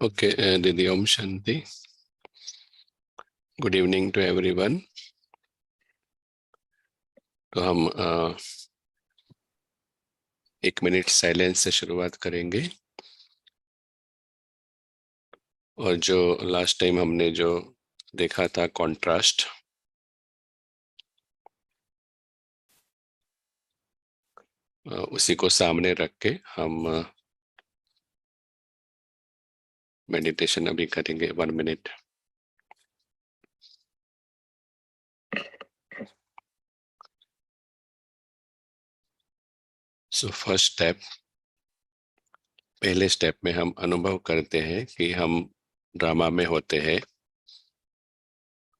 Okay दीदी, ओम शांति। Good evening to everyone. तो हम 1 मिनट साइलेंस से शुरुआत करेंगे। और जो लास्ट टाइम हमने जो देखा था कॉन्ट्रास्ट, उसी को सामने रख के हम मेडिटेशन अभी करेंगे 1 मिनट। सो फर्स्ट स्टेप, पहले स्टेप में हम अनुभव करते हैं कि हम ड्रामा में होते हैं,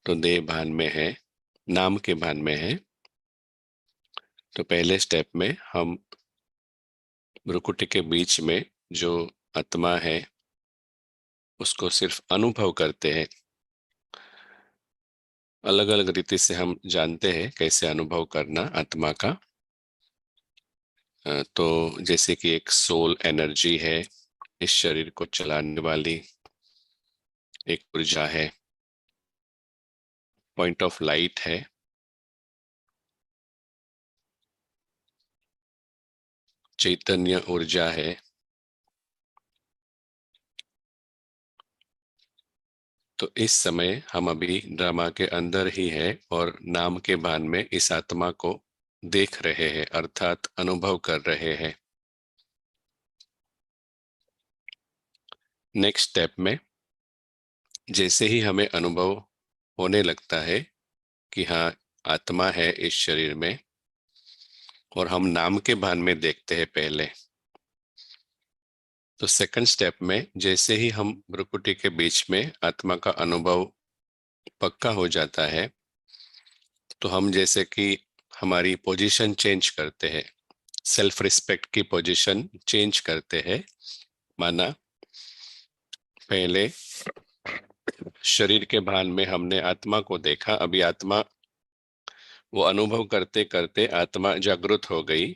तो देह भान में है, नाम के भान में है। तो पहले स्टेप में हम भ्रुकुटी के बीच में जो आत्मा है उसको सिर्फ अनुभव करते हैं। अलग अलग रीति से हम जानते हैं कैसे अनुभव करना आत्मा का। तो जैसे कि एक सोल एनर्जी है, इस शरीर को चलाने वाली एक ऊर्जा है, पॉइंट ऑफ लाइट है, चैतन्य ऊर्जा है। तो इस समय हम अभी ड्रामा के अंदर ही है और नाम के भान में इस आत्मा को देख रहे हैं, अर्थात अनुभव कर रहे हैं। नेक्स्ट स्टेप में जैसे ही हमें अनुभव होने लगता है कि हाँ, आत्मा है इस शरीर में, और हम नाम के भान में देखते हैं पहले, तो सेकंड स्टेप में जैसे ही हम भ्रुकुटी के बीच में आत्मा का अनुभव पक्का हो जाता है, तो हम जैसे कि हमारी पोजीशन चेंज करते हैं, सेल्फ रिस्पेक्ट की पोजीशन चेंज करते हैं। माना पहले शरीर के भान में हमने आत्मा को देखा, अभी आत्मा, वो अनुभव करते करते आत्मा जागृत हो गई।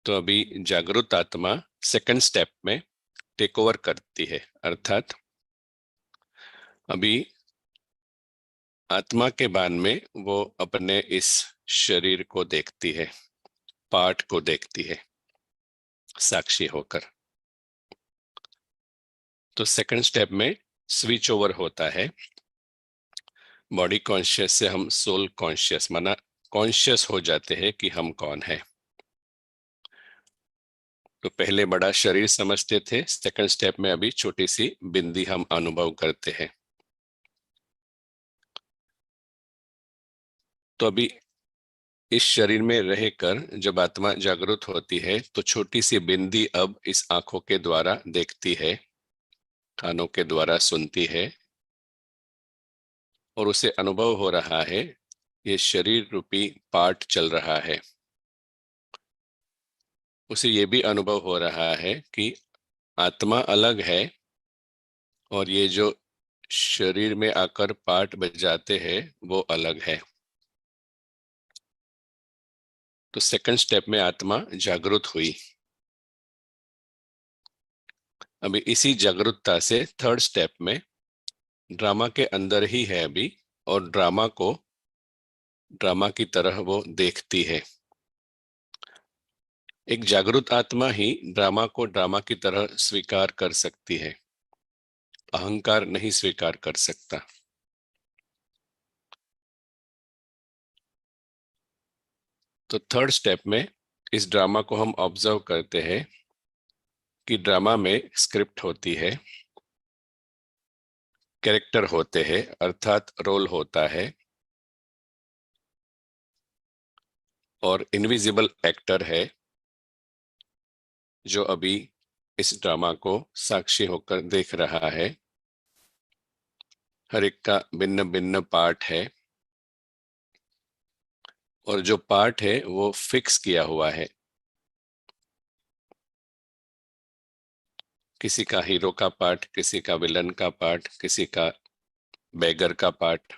तो अभी जागृत आत्मा सेकंड स्टेप में टेक ओवर करती है, अर्थात अभी आत्मा के भान में वो अपने इस शरीर को देखती है, पार्ट को देखती है साक्षी होकर। तो सेकंड स्टेप में स्विच ओवर होता है, बॉडी कॉन्शियस से हम सोल कॉन्शियस, माना कॉन्शियस हो जाते हैं कि हम कौन है। तो पहले बड़ा शरीर समझते थे, सेकंड स्टेप में अभी छोटी सी बिंदी हम अनुभव करते हैं। तो अभी इस शरीर में रहकर जब आत्मा जागृत होती है तो छोटी सी बिंदी अब इस आंखों के द्वारा देखती है, कानों के द्वारा सुनती है, और उसे अनुभव हो रहा है ये शरीर रूपी पार्ट चल रहा है। उसे ये भी अनुभव हो रहा है कि आत्मा अलग है और ये जो शरीर में आकर पार्ट बजाते हैं वो अलग है। तो सेकंड स्टेप में आत्मा जागृत हुई। अभी इसी जागरूकता से थर्ड स्टेप में ड्रामा के अंदर ही है अभी, और ड्रामा को ड्रामा की तरह वो देखती है। एक जागरूक आत्मा ही ड्रामा को ड्रामा की तरह स्वीकार कर सकती है, अहंकार नहीं स्वीकार कर सकता। तो थर्ड स्टेप में इस ड्रामा को हम ऑब्जर्व करते हैं कि ड्रामा में स्क्रिप्ट होती है, कैरेक्टर होते हैं, अर्थात रोल होता है, और इनविजिबल एक्टर है जो अभी इस ड्रामा को साक्षी होकर देख रहा है। हर एक का भिन्न भिन्न पार्ट है, और जो पार्ट है वो फिक्स किया हुआ है। किसी का हीरो का पार्ट, किसी का विलन का पार्ट, किसी का बेगर का पार्ट।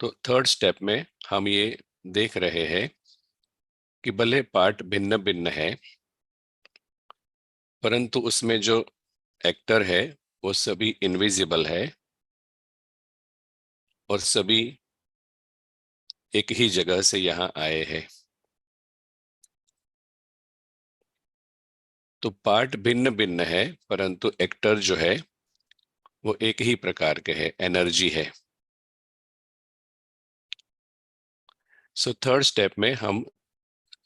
तो थर्ड स्टेप में हम ये देख रहे हैं कि भले पार्ट भिन्न भिन्न है, परंतु उसमें जो एक्टर है वो सभी इनविजिबल है और सभी एक ही जगह से यहाँ आए हैं। तो पार्ट भिन्न भिन्न है, परंतु एक्टर जो है वो एक ही प्रकार के है, एनर्जी है। सो थर्ड स्टेप में हम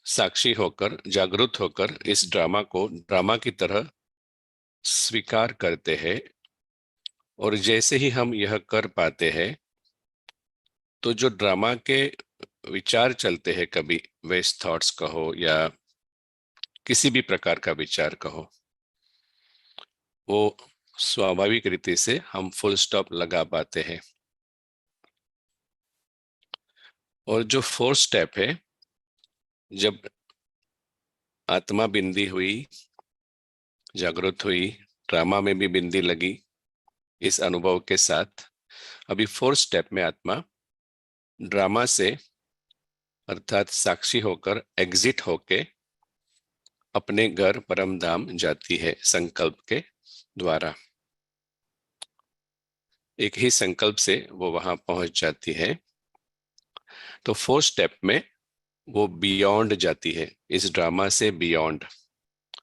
साक्षी होकर, जागरूक होकर इस ड्रामा को ड्रामा की तरह स्वीकार करते हैं। और जैसे ही हम यह कर पाते हैं, तो जो ड्रामा के विचार चलते हैं, कभी वेस्ट थॉट्स कहो या किसी भी प्रकार का विचार कहो, वो स्वाभाविक रीति से हम फुल स्टॉप लगा पाते हैं। और जो फोर्थ स्टेप है, जब आत्मा बिंदी हुई, जागृत हुई, ड्रामा में भी बिंदी लगी इस अनुभव के साथ, अभी फोर्थ स्टेप में आत्मा ड्रामा से अर्थात साक्षी होकर एग्जिट होके अपने घर परम धाम जाती है संकल्प के द्वारा। एक ही संकल्प से वो वहां पहुंच जाती है। तो फोर्थ स्टेप में वो बियॉन्ड जाती है, इस ड्रामा से बियॉन्ड।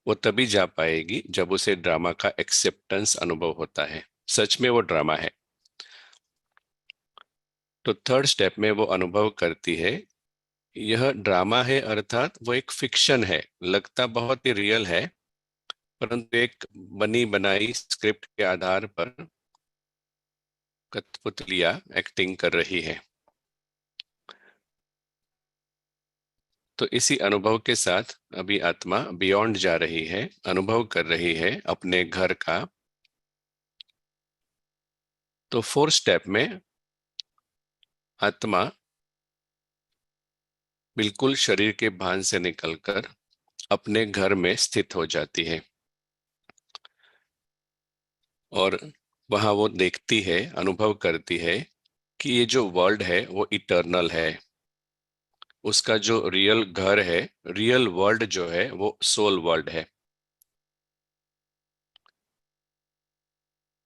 वो तभी जा पाएगी जब उसे ड्रामा का एक्सेप्टेंस अनुभव होता है, सच में वो ड्रामा है। तो थर्ड स्टेप में वो अनुभव करती है यह ड्रामा है, अर्थात वो एक फिक्शन है, लगता बहुत ही रियल है, परंतु एक बनी बनाई स्क्रिप्ट के आधार पर कठपुतलियां एक्टिंग कर रही है। तो इसी अनुभव के साथ अभी आत्मा बियॉन्ड जा रही है, अनुभव कर रही है अपने घर का। तो फोर्थ स्टेप में आत्मा बिल्कुल शरीर के भान से निकलकर अपने घर में स्थित हो जाती है। और वहां वो देखती है, अनुभव करती है कि ये जो वर्ल्ड है वो इटर्नल है। उसका जो रियल घर है, रियल वर्ल्ड जो है वो सोल वर्ल्ड है।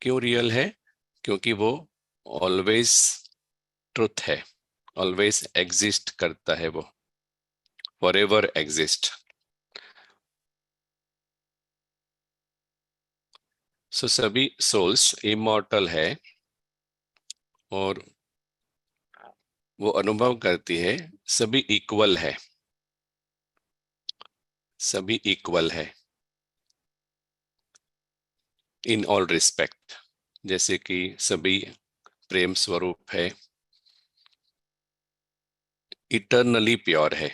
क्यों रियल है? क्योंकि वो ऑलवेज ट्रुथ है, ऑलवेज एग्जिस्ट करता है, वो फॉरएवर एग्जिस्ट। सो सभी सोल्स इमॉर्टल है और वो अनुभव करती है सभी इक्वल है, सभी इक्वल है इन ऑल रिस्पेक्ट। जैसे कि सभी प्रेम स्वरूप है, इटर्नली प्योर है,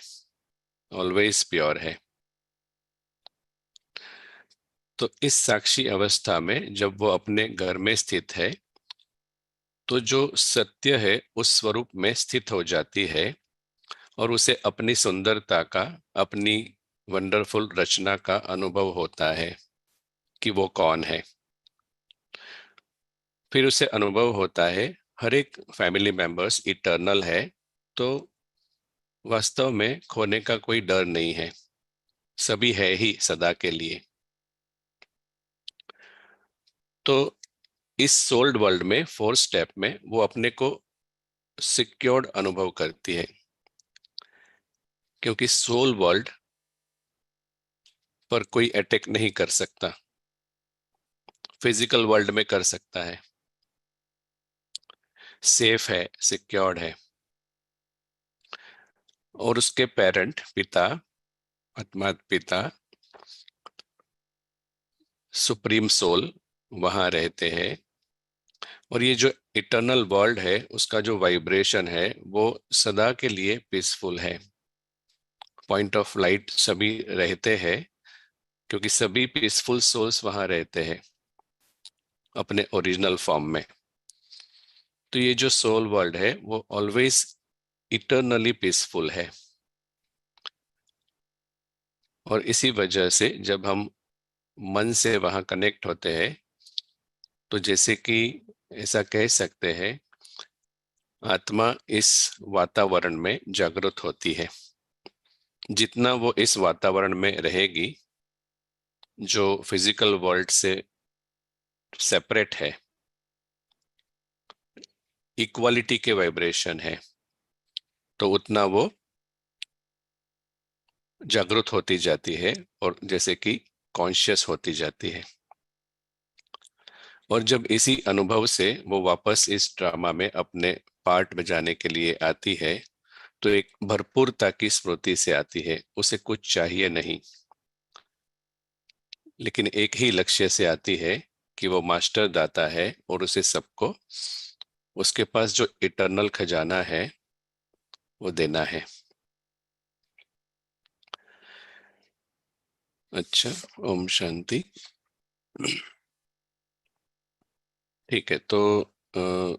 ऑलवेज प्योर है। तो इस साक्षी अवस्था में जब वो अपने घर में स्थित है, तो जो सत्य है उस स्वरूप में स्थित हो जाती है और उसे अपनी सुंदरता का, अपनी वंडरफुल रचना का अनुभव होता है कि वो कौन है। फिर उसे अनुभव होता है हर एक फैमिली मेंबर्स इटर्नल है, तो वास्तव में खोने का कोई डर नहीं है, सभी है ही सदा के लिए। तो इस सोल्ड वर्ल्ड में फोर्थ स्टेप में वो अपने को सिक्योर्ड अनुभव करती है, क्योंकि सोल वर्ल्ड पर कोई अटैक नहीं कर सकता, फिजिकल वर्ल्ड में कर सकता है, सेफ है, सिक्योर्ड है। और उसके पेरेंट, पिता, आत्मा पिता, सुप्रीम सोल वहां रहते हैं। और ये जो इटर्नल वर्ल्ड है उसका जो वाइब्रेशन है वो सदा के लिए पीसफुल है। पॉइंट ऑफ लाइट सभी रहते हैं, क्योंकि सभी पीसफुल सोल्स वहां रहते हैं अपने ओरिजिनल फॉर्म में। तो ये जो सोल वर्ल्ड है वो ऑलवेज इटर्नली पीसफुल है। और इसी वजह से जब हम मन से वहां कनेक्ट होते हैं, तो जैसे कि ऐसा कह सकते हैं, आत्मा इस वातावरण में जागृत होती है। जितना वो इस वातावरण में रहेगी, जो फिजिकल वर्ल्ड से सेपरेट है, इक्वालिटी के वाइब्रेशन है, तो उतना वो जागृत होती जाती है और जैसे कि कॉन्शियस होती जाती है। और जब इसी अनुभव से वो वापस इस ड्रामा में अपने पार्ट बजाने के लिए आती है, तो एक भरपूरता की स्मृति से आती है। उसे कुछ चाहिए नहीं, लेकिन एक ही लक्ष्य से आती है कि वो मास्टर दाता है और उसे सबको उसके पास जो इटर्नल खजाना है वो देना है। अच्छा, ओम शांति। ठीक है, तो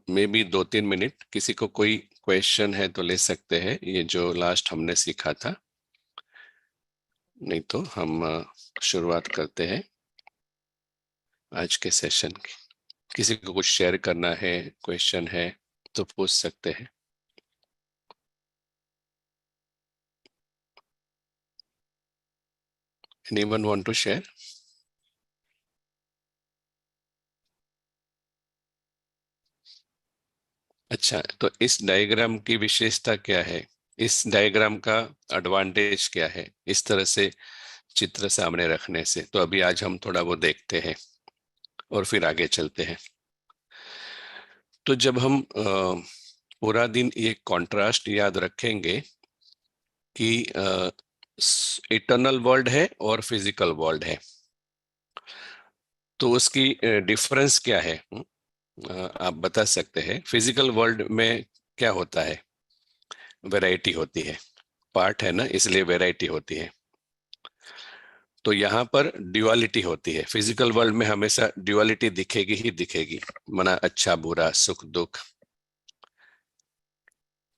मे बी 2-3 मिनट किसी को कोई क्वेश्चन है तो ले सकते हैं, ये जो लास्ट हमने सीखा था। नहीं तो हम शुरुआत करते हैं आज के सेशन की। किसी को कुछ शेयर करना है, क्वेश्चन है तो पूछ सकते हैं। Anyone want to share? अच्छा, तो इस डायग्राम की विशेषता क्या है, इस डायग्राम का एडवांटेज क्या है इस तरह से चित्र सामने रखने से? तो अभी आज हम थोड़ा वो देखते हैं और फिर आगे चलते हैं। तो जब हम पूरा दिन ये कंट्रास्ट याद रखेंगे कि इटर्नल वर्ल्ड है और फिजिकल वर्ल्ड है, तो उसकी डिफरेंस क्या है? आप बता सकते हैं? फिजिकल वर्ल्ड में क्या होता है? वैरायटी होती है, पार्ट है ना, इसलिए वैरायटी होती है। तो यहाँ पर ड्युअलिटी होती है। फिजिकल वर्ल्ड में हमेशा ड्युअलिटी दिखेगी ही दिखेगी, मना अच्छा बुरा सुख दुख,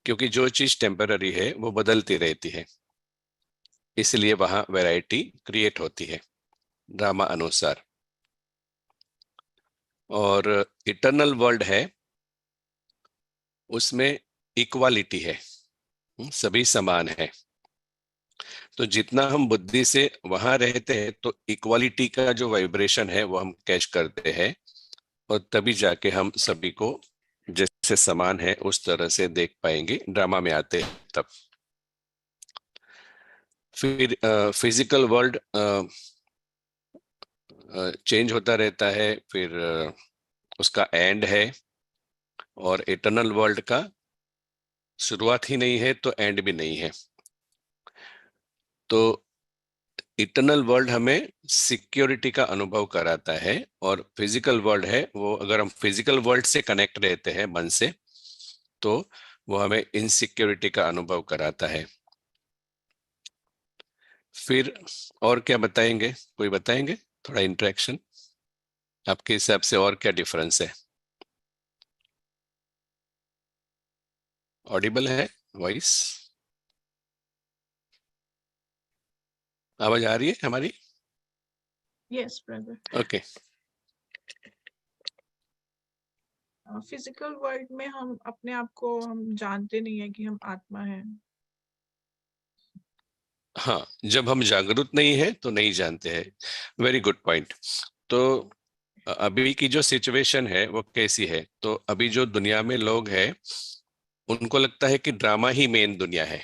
क्योंकि जो चीज टेम्पररी है वो बदलती रहती है, इसलिए वहां वैरायटी क्रिएट होती है ड्रामा अनुसार। और इटर्नल वर्ल्ड है, उसमें इक्वालिटी है, सभी समान है। तो जितना हम बुद्धि से वहां रहते हैं तो इक्वालिटी का जो वाइब्रेशन है वो हम कैच करते हैं, और तभी जाके हम सभी को जैसे समान है उस तरह से देख पाएंगे ड्रामा में आते हैं तब। फिर फिजिकल वर्ल्ड चेंज होता रहता है, फिर उसका एंड है, और इटर्नल वर्ल्ड का शुरुआत ही नहीं है तो एंड भी नहीं है। तो इटर्नल वर्ल्ड हमें सिक्योरिटी का अनुभव कराता है, और फिजिकल वर्ल्ड है वो, अगर हम फिजिकल वर्ल्ड से कनेक्ट रहते हैं मन से, तो वो हमें इनसिक्योरिटी का अनुभव कराता है। फिर और क्या बताएंगे? कोई बताएंगे? थोड़ा इंटरेक्शन आपके हिसाब से और क्या डिफरेंस है? ऑडिबल है वॉइस? आवाज आ रही है हमारी? Yes brother. Okay. Physical world में हम अपने आप को हम जानते नहीं है कि हम आत्मा है। हाँ, जब हम जागरूक नहीं है तो नहीं जानते हैं। Very good point. तो अभी की जो सिचुएशन है वो कैसी है? तो अभी जो दुनिया में लोग हैं उनको लगता है कि ड्रामा ही मेन दुनिया है,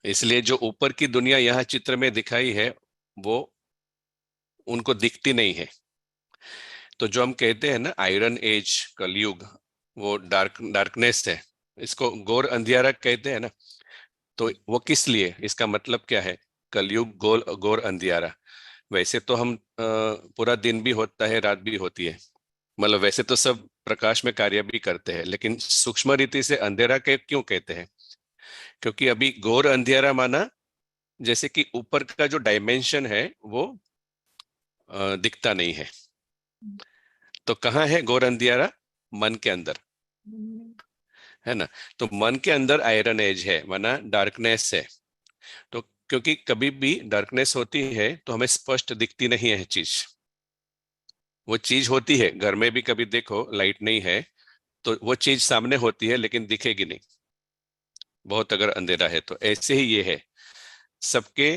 इसलिए जो ऊपर की दुनिया यहाँ चित्र में दिखाई है वो उनको दिखती नहीं है। तो जो हम कहते हैं ना आयरन एज, कलयुग, वो डार्कनेस है, इसको घोर अंधियारा कहते हैं ना। तो वो किस लिए, इसका मतलब क्या है? कलयुग घोर घोर अंधियारा। वैसे तो हम पूरा दिन भी होता है, रात भी होती है, मतलब वैसे तो सब प्रकाश में कार्य भी करते हैं, लेकिन सूक्ष्म रीति से अंधेरा के क्यों कहते हैं? क्योंकि अभी घोर अंधियारा माना जैसे कि ऊपर का जो डायमेंशन है वो दिखता नहीं है। तो कहाँ है घोर अंधियारा? मन के अंदर, है ना? तो मन के अंदर आयरन एज है, माना डार्कनेस है। तो क्योंकि कभी भी डार्कनेस होती है तो हमें स्पष्ट दिखती नहीं है चीज। वो चीज होती है, घर में भी कभी देखो लाइट नहीं है तो वो चीज सामने होती है लेकिन दिखेगी नहीं, बहुत अगर अंधेरा है तो। ऐसे ही ये है सबके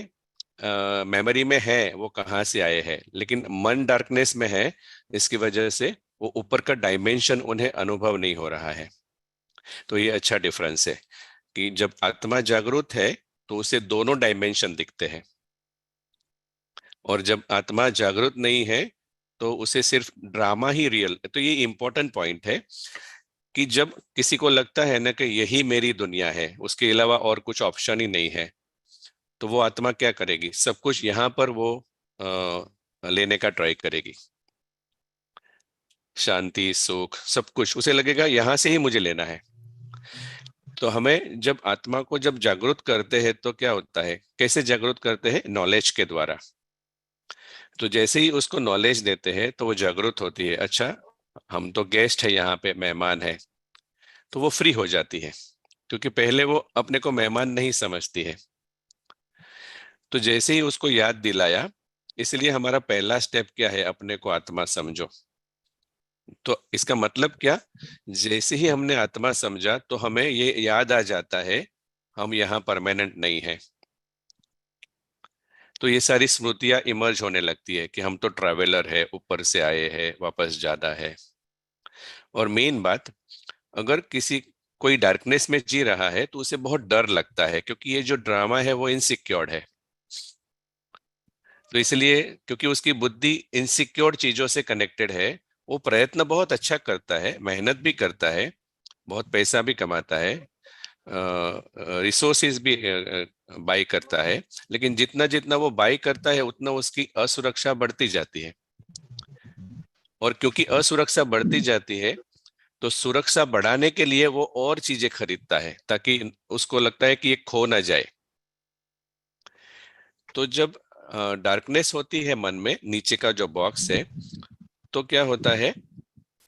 मेमोरी में है वो कहाँ से आए हैं, लेकिन मन डार्कनेस में है, इसकी वजह से वो ऊपर का डायमेंशन उन्हें अनुभव नहीं हो रहा है। तो ये अच्छा डिफरेंस है कि जब आत्मा जागरूक है तो उसे दोनों डायमेंशन दिखते हैं, और जब आत्मा जागरूक नहीं है तो उसे सिर्फ ड्रामा ही रियल। तो ये इंपॉर्टेंट पॉइंट है कि जब किसी को लगता है ना कि यही मेरी दुनिया है, उसके अलावा और कुछ ऑप्शन ही नहीं है, तो वो आत्मा क्या करेगी, सब कुछ यहाँ पर वो लेने का ट्राई करेगी। शांति, सुख, सब कुछ उसे लगेगा यहाँ से ही मुझे लेना है। तो हमें जब आत्मा को जब जागरूक करते हैं तो क्या होता है, कैसे जागरूक करते हैं, नॉलेज के द्वारा। तो जैसे ही उसको नॉलेज देते हैं तो वो जागरूक होती है, अच्छा हम तो गेस्ट है यहाँ पे, मेहमान है। तो वो फ्री हो जाती है, क्योंकि पहले वो अपने को मेहमान नहीं समझती है। तो जैसे ही उसको याद दिलाया, इसलिए हमारा पहला स्टेप क्या है, अपने को आत्मा समझो। तो इसका मतलब क्या, जैसे ही हमने आत्मा समझा तो हमें ये याद आ जाता है हम यहाँ परमानेंट नहीं है। तो ये सारी स्मृतियां इमर्ज होने लगती है कि हम तो ट्रैवलर है, ऊपर से आए हैं, वापस जाना है। और मेन बात, अगर किसी कोई डार्कनेस में जी रहा है तो उसे बहुत डर लगता है, क्योंकि ये जो ड्रामा है वो इनसिक्योर्ड है। तो इसलिए, क्योंककि उसकी बुद्धि इनसिक्योर चीजों से कनेक्टेड है, वो प्रयत्न बहुत अच्छा करता है, मेहनत भी करता है, बहुत पैसा भी कमाता है, रिसोर्सेज भी बाई करता है। लेकिन जितना जितना वो बाई करता है उतना उसकी असुरक्षा बढ़ती जाती है। और क्योंकि असुरक्षा बढ़ती जाती है, तो सुरक्षा बढ़ाने के लिए वो और चीजें खरीदता है, ताकि उसको लगता है कि ये खो ना जाए। तो जब डार्कनेस होती है मन में, नीचे का जो बॉक्स है, तो क्या होता है,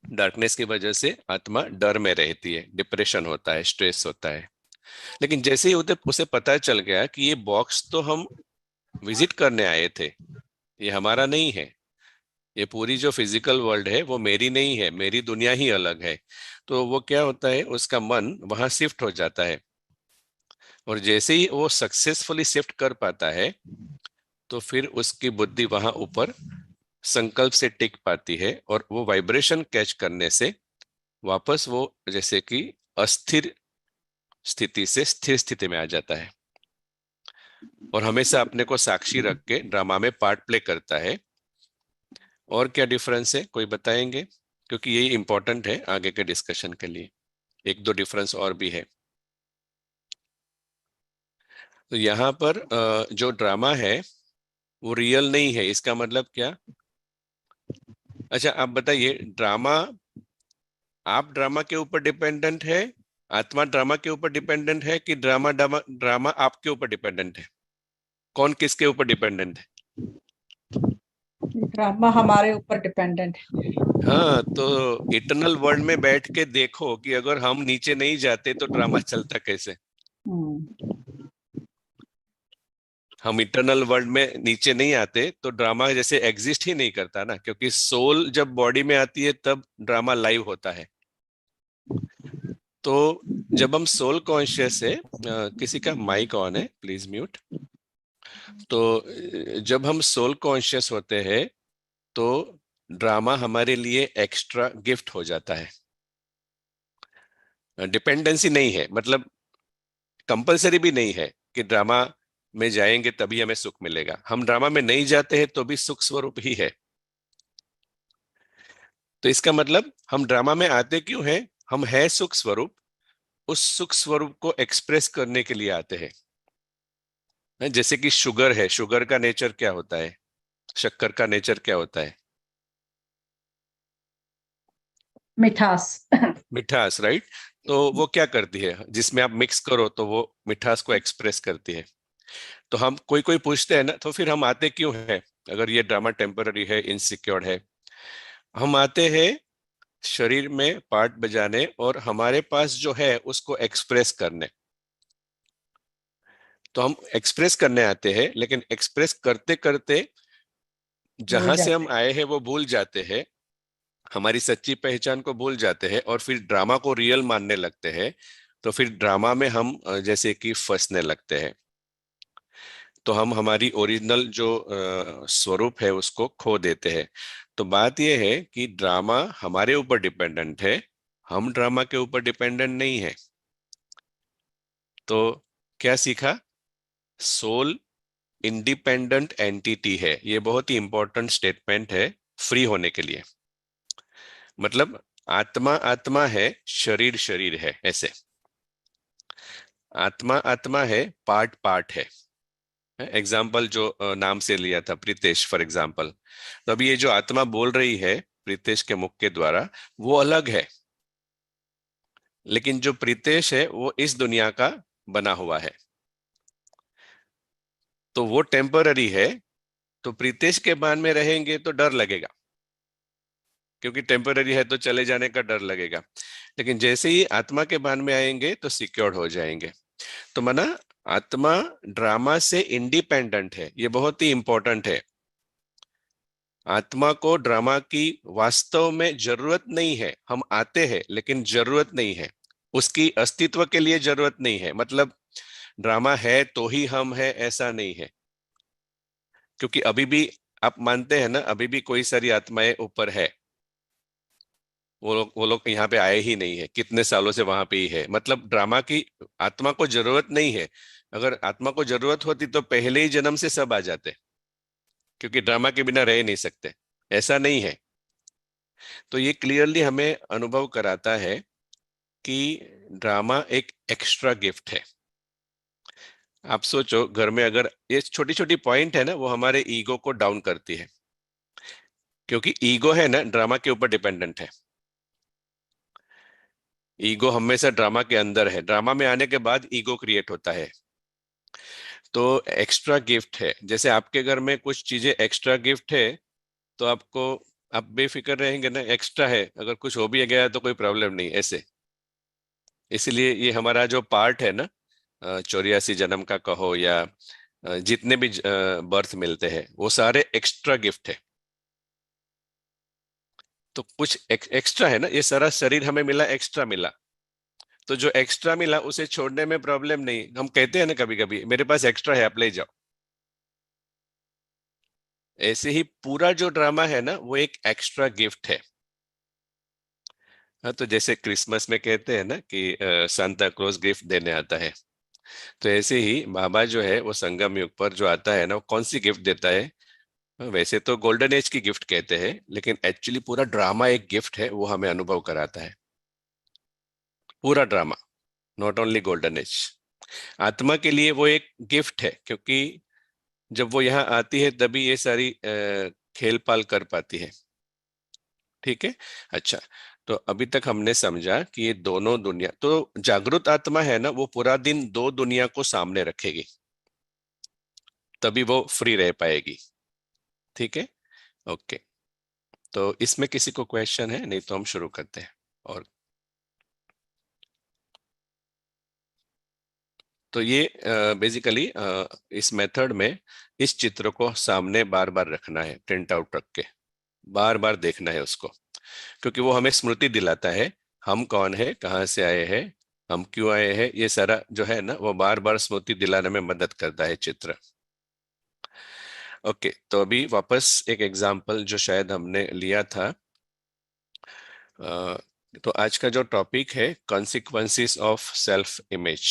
डार्कनेस की वजह से आत्मा डर में रहती है, डिप्रेशन होता है, स्ट्रेस होता है। लेकिन जैसे ही उसे पता चल गया कि ये बॉक्स तो हम विजिट करने आए थे, ये हमारा नहीं है, ये पूरी जो फिजिकल वर्ल्ड है वो मेरी नहीं है, मेरी दुनिया ही अलग है, तो वो क्या होता है, उसका मन वहां शिफ्ट हो जाता है। और जैसे ही वो सक्सेसफुली शिफ्ट कर पाता है, तो फिर उसकी बुद्धि वहां ऊपर संकल्प से टिक पाती है, और वो वाइब्रेशन कैच करने से वापस वो जैसे कि अस्थिर स्थिति से स्थिर स्थिति में आ जाता है, और हमेशा अपने को साक्षी रख के ड्रामा में पार्ट प्ले करता है। और क्या डिफरेंस है, कोई बताएंगे, क्योंकि यही इंपॉर्टेंट है आगे के डिस्कशन के लिए। एक दो डिफरेंस और भी है। तो यहाँ पर जो ड्रामा है वो रियल नहीं है, इसका मतलब क्या। अच्छा आप बताइए, ड्रामा, आप ड्रामा के ऊपर डिपेंडेंट है, आत्मा ड्रामा के ऊपर डिपेंडेंट है, कि ड्रामा ड्रामा ड्रामा आपके ऊपर डिपेंडेंट है, कौन किसके ऊपर डिपेंडेंट है। ड्रामा हमारे ऊपर डिपेंडेंट है। हाँ, तो इटरनल वर्ल्ड में बैठ के देखो कि अगर हम नीचे नहीं जाते तो ड्रामा चलता कैसे। हम्म। हम इटरनल वर्ल्ड में नीचे नहीं आते तो ड्रामा जैसे एग्जिस्ट ही नहीं करता ना, क्योंकि सोल जब बॉडी में आती है तब ड्रामा लाइव होता है। तो जब हम सोल कॉन्शियस है, किसी का माइक ऑन है, प्लीज म्यूट। तो जब हम सोल कॉन्शियस होते हैं तो ड्रामा हमारे लिए एक्स्ट्रा गिफ्ट हो जाता है। डिपेंडेंसी नहीं है, मतलब कंपलसरी भी नहीं है कि ड्रामा में जाएंगे तभी हमें सुख मिलेगा, हम ड्रामा में नहीं जाते हैं तो भी सुख स्वरूप ही है। तो इसका मतलब हम ड्रामा में आते क्यों हैं, हम है सुख स्वरूप, उस सुख स्वरूप को एक्सप्रेस करने के लिए आते हैं। जैसे कि शुगर है, शुगर का नेचर क्या होता है, शक्कर का नेचर क्या होता है, मिठास। मिठास, राइट। तो वो क्या करती है, जिसमें आप मिक्स करो तो वो मिठास को एक्सप्रेस करती है। तो हम कोई कोई पूछते हैं ना, तो फिर हम आते क्यों हैं, अगर ये ड्रामा टेम्पररी है, इनसिक्योर है। हम आते हैं शरीर में पार्ट बजाने, और हमारे पास जो है उसको एक्सप्रेस करने। तो हम एक्सप्रेस करने आते हैं, लेकिन एक्सप्रेस करते करते भूल जहां से हम जाते आए हैं वो भूल जाते हैं, हमारी सच्ची पहचान को भूल जाते हैं, और फिर ड्रामा को रियल मानने लगते हैं। तो फिर ड्रामा में हम जैसे कि फंसने लगते हैं। तो हम हमारी ओरिजिनल जो स्वरूप है उसको खो देते हैं। तो बात यह है कि ड्रामा हमारे ऊपर डिपेंडेंट है, हम ड्रामा के ऊपर डिपेंडेंट नहीं है। तो क्या सीखा? सोल इंडिपेंडेंट एंटिटी है, ये बहुत ही इंपॉर्टेंट स्टेटमेंट है फ्री होने के लिए। मतलब आत्मा आत्मा है, शरीर शरीर है, ऐसे आत्मा आत्मा है, पार्ट पार्ट है। एग्जाम्पल जो नाम से लिया था, प्रीतेश फॉर एग्जाम्पल। तो अभी ये जो आत्मा बोल रही है प्रीतेश के मुख के द्वारा, वो अलग है, लेकिन जो प्रीतेश है वो इस दुनिया का बना हुआ है, तो वो टेम्पररी है। तो प्रीतेश के बान में रहेंगे तो डर लगेगा, क्योंकि टेम्पररी है तो चले जाने का डर लगेगा। लेकिन जैसे ही आत्मा के बान में आएंगे तो सिक्योर्ड हो जाएंगे। तो माना आत्मा ड्रामा से इंडिपेंडेंट है, ये बहुत ही इंपॉर्टेंट है। आत्मा को ड्रामा की वास्तव में जरूरत नहीं है, हम आते हैं लेकिन जरूरत नहीं है, उसकी अस्तित्व के लिए जरूरत नहीं है। मतलब ड्रामा है तो ही हम है, ऐसा नहीं है। क्योंकि अभी भी आप मानते हैं ना, अभी भी कोई सारी आत्माएं ऊपर है, वो लोग यहाँ पे आए ही नहीं है, कितने सालों से वहां पे ही है। मतलब ड्रामा की आत्मा को जरूरत नहीं है। अगर आत्मा को जरूरत होती तो पहले ही जन्म से सब आ जाते, क्योंकि ड्रामा के बिना रह नहीं सकते। ऐसा नहीं है। तो ये क्लियरली हमें अनुभव कराता है कि ड्रामा एक एक्स्ट्रा गिफ्ट है। आप सोचो, घर में अगर ये छोटी छोटी पॉइंट है ना, वो हमारे ईगो को डाउन करती है, क्योंकि ईगो है ना ड्रामा के ऊपर डिपेंडेंट है। ईगो हमेशा ड्रामा के अंदर है, ड्रामा में आने के बाद ईगो क्रिएट होता है। तो एक्स्ट्रा गिफ्ट है, जैसे आपके घर में कुछ चीजें एक्स्ट्रा गिफ्ट है, तो आपको, आप बेफिक्र रहेंगे ना, एक्स्ट्रा है, अगर कुछ हो भी गया तो कोई प्रॉब्लम नहीं, ऐसे। इसलिए ये हमारा जो पार्ट है ना, 84 जन्म का कहो या जितने भी बर्थ मिलते हैं, वो सारे एक्स्ट्रा गिफ्ट है। तो कुछ एक्स्ट्रा है ना, ये सारा शरीर हमें मिला, एक्स्ट्रा मिला। तो जो एक्स्ट्रा मिला उसे छोड़ने में प्रॉब्लम नहीं। हम कहते हैं ना कभी कभी, मेरे पास एक्स्ट्रा है, आप ले जाओ। ऐसे ही पूरा जो ड्रामा है ना, वो एक एक्स्ट्रा गिफ्ट है। हाँ, तो जैसे क्रिसमस में कहते हैं ना कि सांता क्लॉज गिफ्ट देने आता है, तो ऐसे ही बाबा जो है वो संगम युग पर जो आता है ना, वो कौन सी गिफ्ट देता है? वैसे तो गोल्डन एज की गिफ्ट कहते हैं, लेकिन एक्चुअली पूरा ड्रामा एक गिफ्ट है, वो हमें अनुभव कराता है। पूरा drama, not only golden age. आत्मा के लिए वो एक गिफ्ट है, क्योंकि जब वो यहाँ आती है तभी ये सारी खेल पाल कर पाती है। ठीक है। अच्छा, तो अभी तक हमने समझा कि ये दोनों दुनिया, तो जागृत आत्मा है ना, वो पूरा दिन दो दुनिया को सामने रखेगी, तभी वो फ्री रह पाएगी। ठीक है। ओके। तो इसमें किसी को क्वेश्चन है? नहीं तो हम शुरू करते हैं। और तो ये बेसिकली इस मेथड में इस चित्र को सामने बार बार रखना है, प्रिंट आउट रख के बार बार देखना है उसको, क्योंकि वो हमें स्मृति दिलाता है हम कौन है, कहाँ से आए हैं, हम क्यों आए हैं। ये सारा जो है ना, वो बार बार स्मृति दिलाने में मदद करता है चित्र। ओके, तो अभी वापस एक एग्जाम्पल जो शायद हमने लिया था। तो आज का जो टॉपिक है कॉन्सिक्वेंसेस ऑफ सेल्फ इमेज,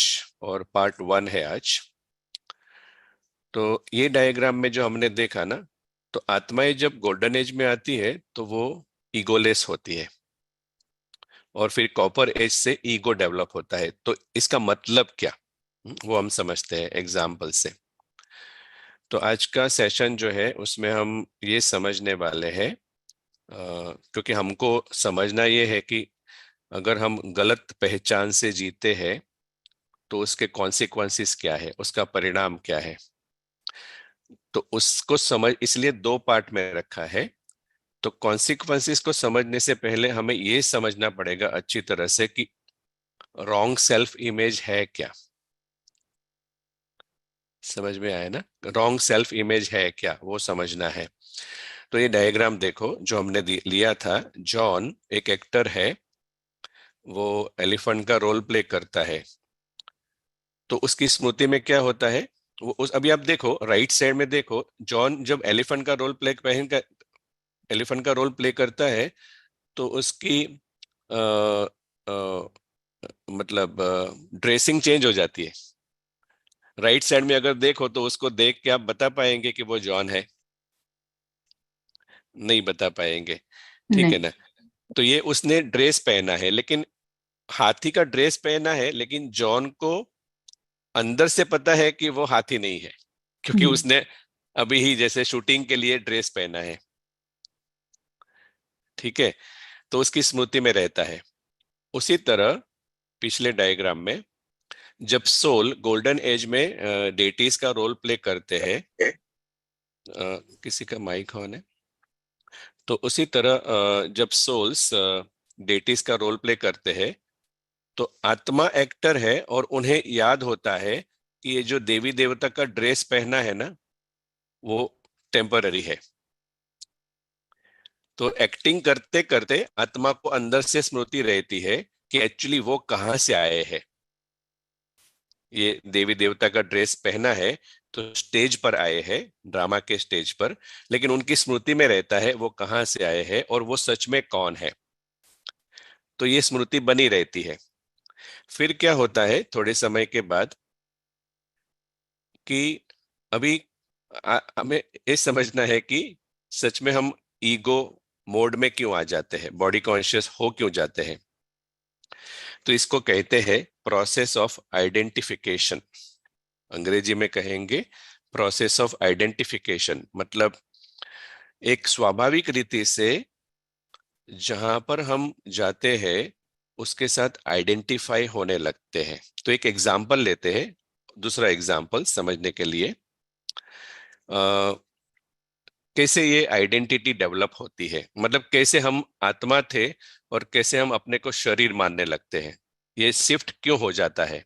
और पार्ट 1 है आज। तो ये डायग्राम में जो हमने देखा ना, तो आत्माएं जब गोल्डन एज में आती है तो वो ईगोलेस होती है, और फिर कॉपर एज से ईगो डेवलप होता है। तो इसका मतलब क्या, वो हम समझते हैं एग्जाम्पल से। तो आज का सेशन जो है उसमें हम ये समझने वाले हैं, क्योंकि हमको समझना ये है कि अगर हम गलत पहचान से जीते हैं तो उसके कॉन्सिक्वेंसेस क्या है, उसका परिणाम क्या है। तो उसको समझ, इसलिए दो पार्ट में रखा है। तो कॉन्सिक्वेंसेस को समझने से पहले हमें ये समझना पड़ेगा अच्छी तरह से कि रॉन्ग सेल्फ इमेज है क्या। समझ में आया ना? रॉन्ग सेल्फ इमेज है क्या, वो समझना है। तो ये डायग्राम देखो जो हमने लिया था। जॉन एक एक्टर है, वो एलिफेंट का रोल प्ले करता है। तो उसकी स्मृति में क्या होता है? अभी आप देखो राइट साइड में देखो, जॉन जब एलिफेंट का रोल प्ले करता है तो उसकी आ, आ, मतलब ड्रेसिंग चेंज हो जाती है। राइट साइड में अगर देखो तो उसको देख के आप बता पाएंगे कि वो जॉन है? नहीं बता पाएंगे, ठीक है नहीं। ना। तो ये उसने ड्रेस पहना है, लेकिन हाथी का ड्रेस पहना है, लेकिन जॉन को अंदर से पता है कि वो हाथी नहीं है, क्योंकि हम्म, उसने अभी ही जैसे शूटिंग के लिए ड्रेस पहना है। ठीक है, तो उसकी स्मृति में रहता है। उसी तरह पिछले डायग्राम में जब सोल गोल्डन एज में डेटीज का रोल प्ले करते हैं, किसी का माइक ऑन है, तो उसी तरह जब सोल्स डेटीज का रोल प्ले करते हैं तो आत्मा एक्टर है और उन्हें याद होता है कि ये जो देवी देवता का ड्रेस पहना है ना, वो टेम्पररी है। तो एक्टिंग करते करते आत्मा को अंदर से स्मृति रहती है कि एक्चुअली वो कहाँ से आए हैं। ये देवी देवता का ड्रेस पहना है तो स्टेज पर आए हैं, ड्रामा के स्टेज पर, लेकिन उनकी स्मृति में रहता है वो कहाँ से आए हैं और वो सच में कौन है। तो ये स्मृति बनी रहती है। फिर क्या होता है थोड़े समय के बाद कि अभी हमें ये समझना है कि सच में हम ईगो मोड में क्यों आ जाते हैं, बॉडी कॉन्शियस हो क्यों जाते हैं। तो इसको कहते हैं प्रोसेस ऑफ आइडेंटिफिकेशन। अंग्रेजी में कहेंगे प्रोसेस ऑफ आइडेंटिफिकेशन, मतलब एक स्वाभाविक रीति से जहां पर हम जाते हैं उसके साथ आइडेंटिफाई होने लगते हैं। तो एक एग्जाम्पल लेते हैं, दूसरा एग्जाम्पल समझने के लिए। कैसे ये आइडेंटिटी डेवलप होती है, मतलब कैसे हम आत्मा थे और कैसे हम अपने को शरीर मानने लगते हैं, ये शिफ्ट क्यों हो जाता है।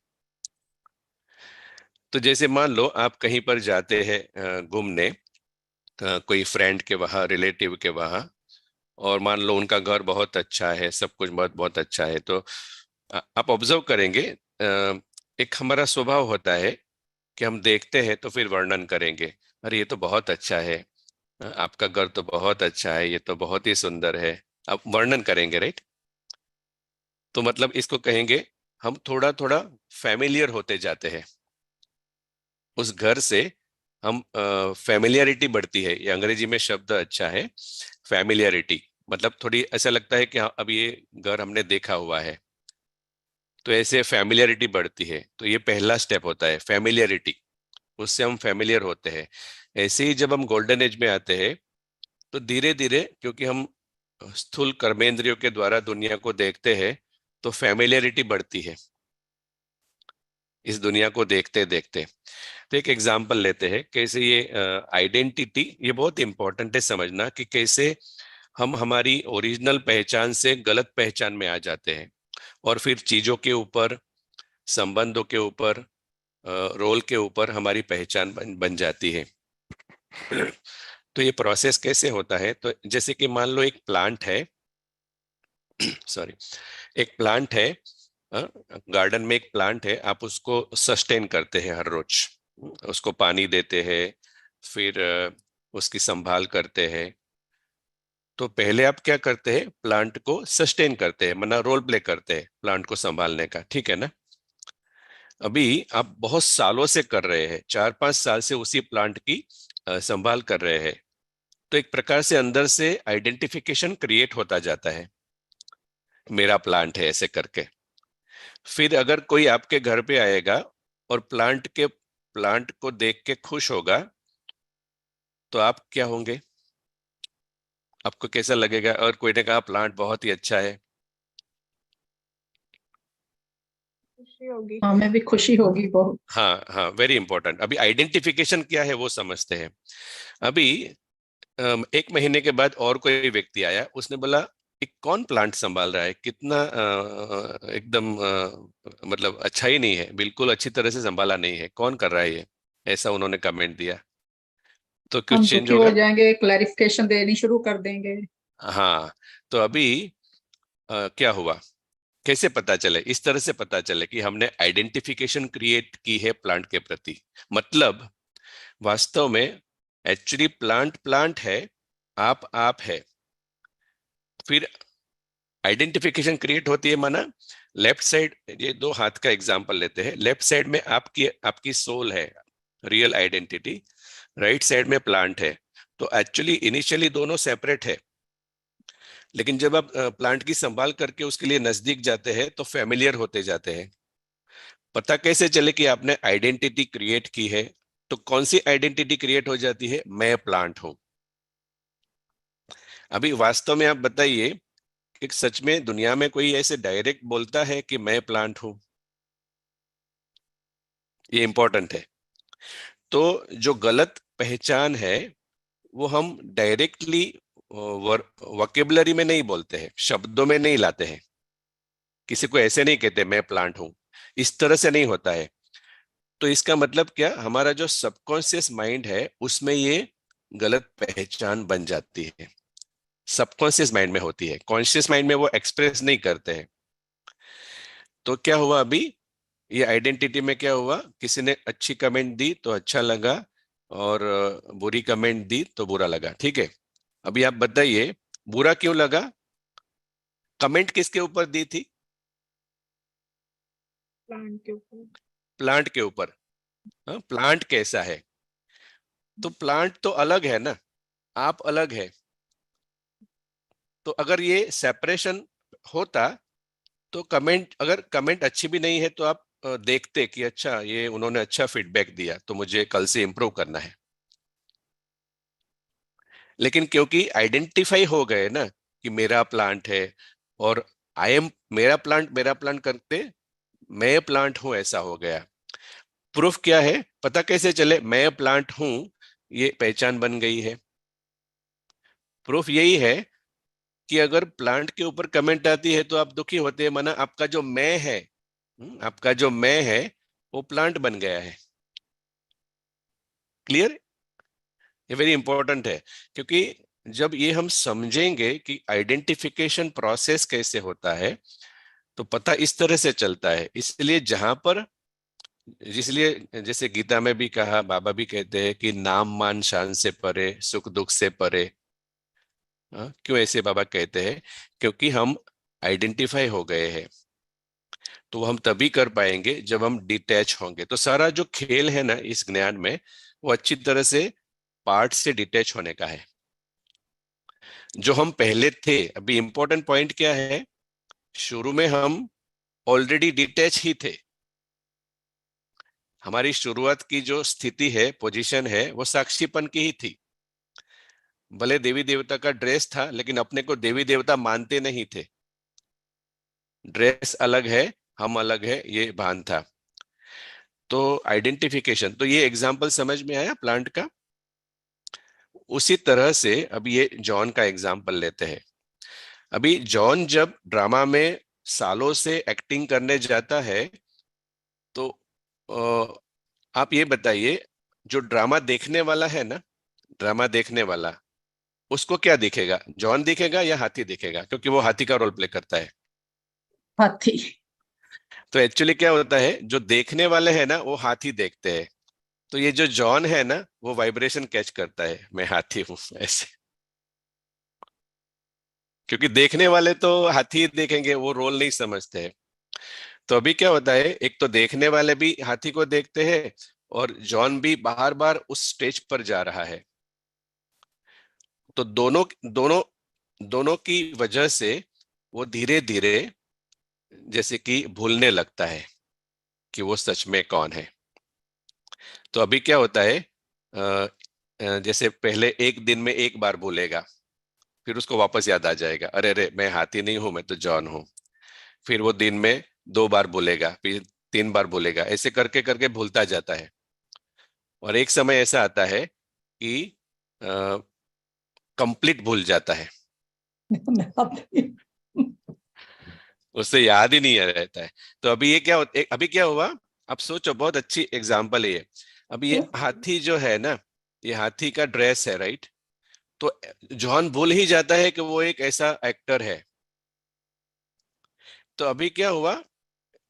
तो जैसे मान लो आप कहीं पर जाते हैं घूमने, कोई फ्रेंड के वहाँ, रिलेटिव के वहाँ, और मान लो उनका घर बहुत अच्छा है, सब कुछ बहुत बहुत अच्छा है, तो आप ऑब्जर्व करेंगे, एक हमारा स्वभाव होता है कि हम देखते हैं तो फिर वर्णन करेंगे, अरे ये तो बहुत अच्छा है, आपका घर तो बहुत अच्छा है, ये तो बहुत ही सुंदर है। आप वर्णन करेंगे, राइट। तो मतलब इसको कहेंगे हम थोड़ा थोड़ा फैमिलियर होते जाते हैं उस घर से। हम फैमिलियरिटी बढ़ती है, ये अंग्रेजी में शब्द अच्छा है, फैमिलियरिटी। मतलब थोड़ी ऐसा लगता है कि हाँ अब ये घर हमने देखा हुआ है, तो ऐसे फैमिलियरिटी बढ़ती है। तो ये पहला स्टेप होता है फैमिलियरिटी, उससे हम फैमिलियर होते हैं। ऐसे ही जब हम गोल्डन एज में आते हैं तो धीरे धीरे, क्योंकि हम स्थूल कर्मेंद्रियों के द्वारा दुनिया को देखते हैं, तो फैमिलियरिटी बढ़ती है इस दुनिया को देखते देखते। तो एक एग्जांपल लेते हैं कैसे ये आइडेंटिटी, ये बहुत इंपॉर्टेंट है समझना कि कैसे हम हमारी ओरिजिनल पहचान से गलत पहचान में आ जाते हैं और फिर चीजों के ऊपर, संबंधों के ऊपर, रोल के ऊपर हमारी पहचान बन जाती है। तो ये प्रोसेस कैसे होता है, तो जैसे कि मान लो एक प्लांट है, सॉरी, एक प्लांट है, गार्डन में एक प्लांट है, आप उसको सस्टेन करते हैं हर रोज, उसको पानी देते हैं, फिर उसकी संभाल करते हैं। तो पहले आप क्या करते हैं, प्लांट को सस्टेन करते हैं, मतलब रोल प्ले करते हैं प्लांट को संभालने का, ठीक है ना। अभी आप बहुत सालों से कर रहे हैं, 4-5 साल से उसी प्लांट की संभाल कर रहे हैं, तो एक प्रकार से अंदर से आइडेंटिफिकेशन क्रिएट होता जाता है, मेरा प्लांट है ऐसे करके। फिर अगर कोई आपके घर पे आएगा और प्लांट को देख के खुश होगा, तो आप क्या होंगे, आपको कैसा लगेगा? और कोई ने कहा प्लांट बहुत ही अच्छा है, खुशी होगी। हमें भी खुशी होगी बहुत। हाँ हाँ, वेरी इंपॉर्टेंट। अभी आइडेंटिफिकेशन क्या है वो समझते हैं। अभी 1 महीने के बाद और कोई व्यक्ति आया, उसने बोला एक कौन प्लांट संभाल रहा है, कितना एकदम मतलब अच्छा ही नहीं है, बिल्कुल अच्छी तरह से संभाला नहीं है, कौन कर रहा है ये, ऐसा उन्होंने कमेंट दिया। तो हम कुछ चेंज दुखी हो होगा। जाएंगे, क्लैरिफिकेशन देनी शुरू कर देंगे। हाँ, तो अभी क्या हुआ, कैसे पता चले? इस तरह से पता चले कि हमने आइडेंटिफिकेशन क्रिएट की है प्लांट के प्रति। मतलब वास्तव में एक्चुअली प्लांट प्लांट है, आप है। फिर आइडेंटिफिकेशन क्रिएट होती है, माना लेफ्ट साइड, ये दो हाथ का एग्जांपल लेते हैं। लेफ्ट साइड में आपकी आपकी सोल है, रियल आइडेंटिटी। राइट साइड में प्लांट है। तो एक्चुअली इनिशियली दोनों सेपरेट है, लेकिन जब आप प्लांट की संभाल करके उसके लिए नजदीक जाते हैं तो फेमिलियर होते जाते हैं। पता कैसे चले कि आपने आइडेंटिटी क्रिएट की है? तो कौन सी आइडेंटिटी क्रिएट हो जाती है? मैं प्लांट हूं। अभी वास्तव में आप बताइए कि सच में दुनिया में कोई ऐसे डायरेक्ट बोलता है कि मैं प्लांट हूं? ये इंपॉर्टेंट है। तो जो गलत पहचान है वो हम डायरेक्टली वोकेबलरी में नहीं बोलते हैं, शब्दों में नहीं लाते हैं। किसी को ऐसे नहीं कहते मैं प्लांट हूं, इस तरह से नहीं होता है। तो इसका मतलब क्या, हमारा जो सबकॉन्शियस माइंड है उसमें ये गलत पहचान बन जाती है। सबकॉन्शियस माइंड में होती है, कॉन्शियस माइंड में वो एक्सप्रेस नहीं करते हैं। तो क्या हुआ अभी, ये आइडेंटिटी में क्या हुआ, किसी ने अच्छी कमेंट दी तो अच्छा लगा, और बुरी कमेंट दी तो बुरा लगा। ठीक है, अभी आप बताइए बुरा क्यों लगा? कमेंट किसके ऊपर दी थी? प्लांट के ऊपर। प्लांट के ऊपर। हाँ, प्लांट कैसा है? तो प्लांट तो अलग है ना, आप अलग है। तो अगर ये सेपरेशन होता तो कमेंट, अगर कमेंट अच्छी भी नहीं है तो आप देखते कि अच्छा ये उन्होंने अच्छा फीडबैक दिया तो मुझे कल से इंप्रूव करना है। लेकिन क्योंकि आइडेंटिफाई हो गए ना कि मेरा प्लांट है, और आई एम मेरा प्लांट करते मैं प्लांट हूं, ऐसा हो गया। प्रूफ क्या है? पता कैसे चले मैं प्लांट हूं? ये पहचान बन गई है। प्रूफ यही है कि अगर प्लांट के ऊपर कमेंट आती है तो आप दुखी होते हैं, माना आपका जो मैं है, आपका जो मैं है वो प्लांट बन गया है। क्लियर? ये वेरी इंपॉर्टेंट है, क्योंकि जब ये हम समझेंगे कि आइडेंटिफिकेशन प्रोसेस कैसे होता है तो पता इस तरह से चलता है। इसलिए जहां पर, इसलिए जैसे गीता में भी कहा, बाबा भी कहते हैं कि नाम मान शान से परे, सुख दुख से परे। हाँ, क्यों ऐसे बाबा कहते हैं? क्योंकि हम आइडेंटिफाई हो गए हैं। तो हम तभी कर पाएंगे जब हम डिटैच होंगे। तो सारा जो खेल है ना इस ज्ञान में, वो अच्छी तरह से पार्ट से डिटैच होने का है। जो हम पहले थे, अभी इंपॉर्टेंट पॉइंट क्या है, शुरू में हम ऑलरेडी डिटैच ही थे। हमारी शुरुआत की जो स्थिति है, पोजीशन है, वो साक्षीपन की ही थी। भले देवी देवता का ड्रेस था लेकिन अपने को देवी देवता मानते नहीं थे। ड्रेस अलग है, हम अलग है, ये भान था। तो आइडेंटिफिकेशन, तो ये एग्जाम्पल समझ में आया प्लांट का। उसी तरह से अब ये जॉन का एग्जाम्पल लेते हैं। अभी जॉन जब ड्रामा में सालों से एक्टिंग करने जाता है तो आप ये बताइए, जो ड्रामा देखने वाला है ना, ड्रामा देखने वाला, उसको क्या दिखेगा? जॉन दिखेगा या हाथी दिखेगा? क्योंकि वो हाथी का रोल प्ले करता है। हाथी। तो एक्चुअली क्या होता है, जो देखने वाले हैं ना वो हाथी देखते हैं। तो ये जो जॉन है ना वो वाइब्रेशन कैच करता है, मैं हाथी हूं ऐसे। क्योंकि देखने वाले तो हाथी देखेंगे, वो रोल नहीं समझते हैं। तो अभी क्या होता है, एक तो देखने वाले भी हाथी को देखते हैं, और जॉन भी बार बार उस स्टेज पर जा रहा है। तो दोनों दोनों दोनों की वजह से वो धीरे धीरे जैसे कि भूलने लगता है कि वो सच में कौन है। तो अभी क्या होता है, जैसे पहले एक दिन में एक बार बोलेगा, फिर उसको वापस याद आ जाएगा, अरे अरे मैं हाथी नहीं हूं, मैं तो जॉन हूं। फिर वो दिन में दो बार बोलेगा, फिर तीन बार बोलेगा, ऐसे करके करके भूलता जाता है। और एक समय ऐसा आता है कि कंप्लीट भूल जाता है, हाथी। उससे याद ही नहीं रहता है। तो अभी ये क्या अभी क्या हुआ, अब सोचो, बहुत अच्छी एग्जाम्पल है ये। अभी ये हाथी जो है ना, ये हाथी का ड्रेस है, राइट? तो जॉन भूल ही जाता है कि वो एक ऐसा एक्टर है। तो अभी क्या हुआ,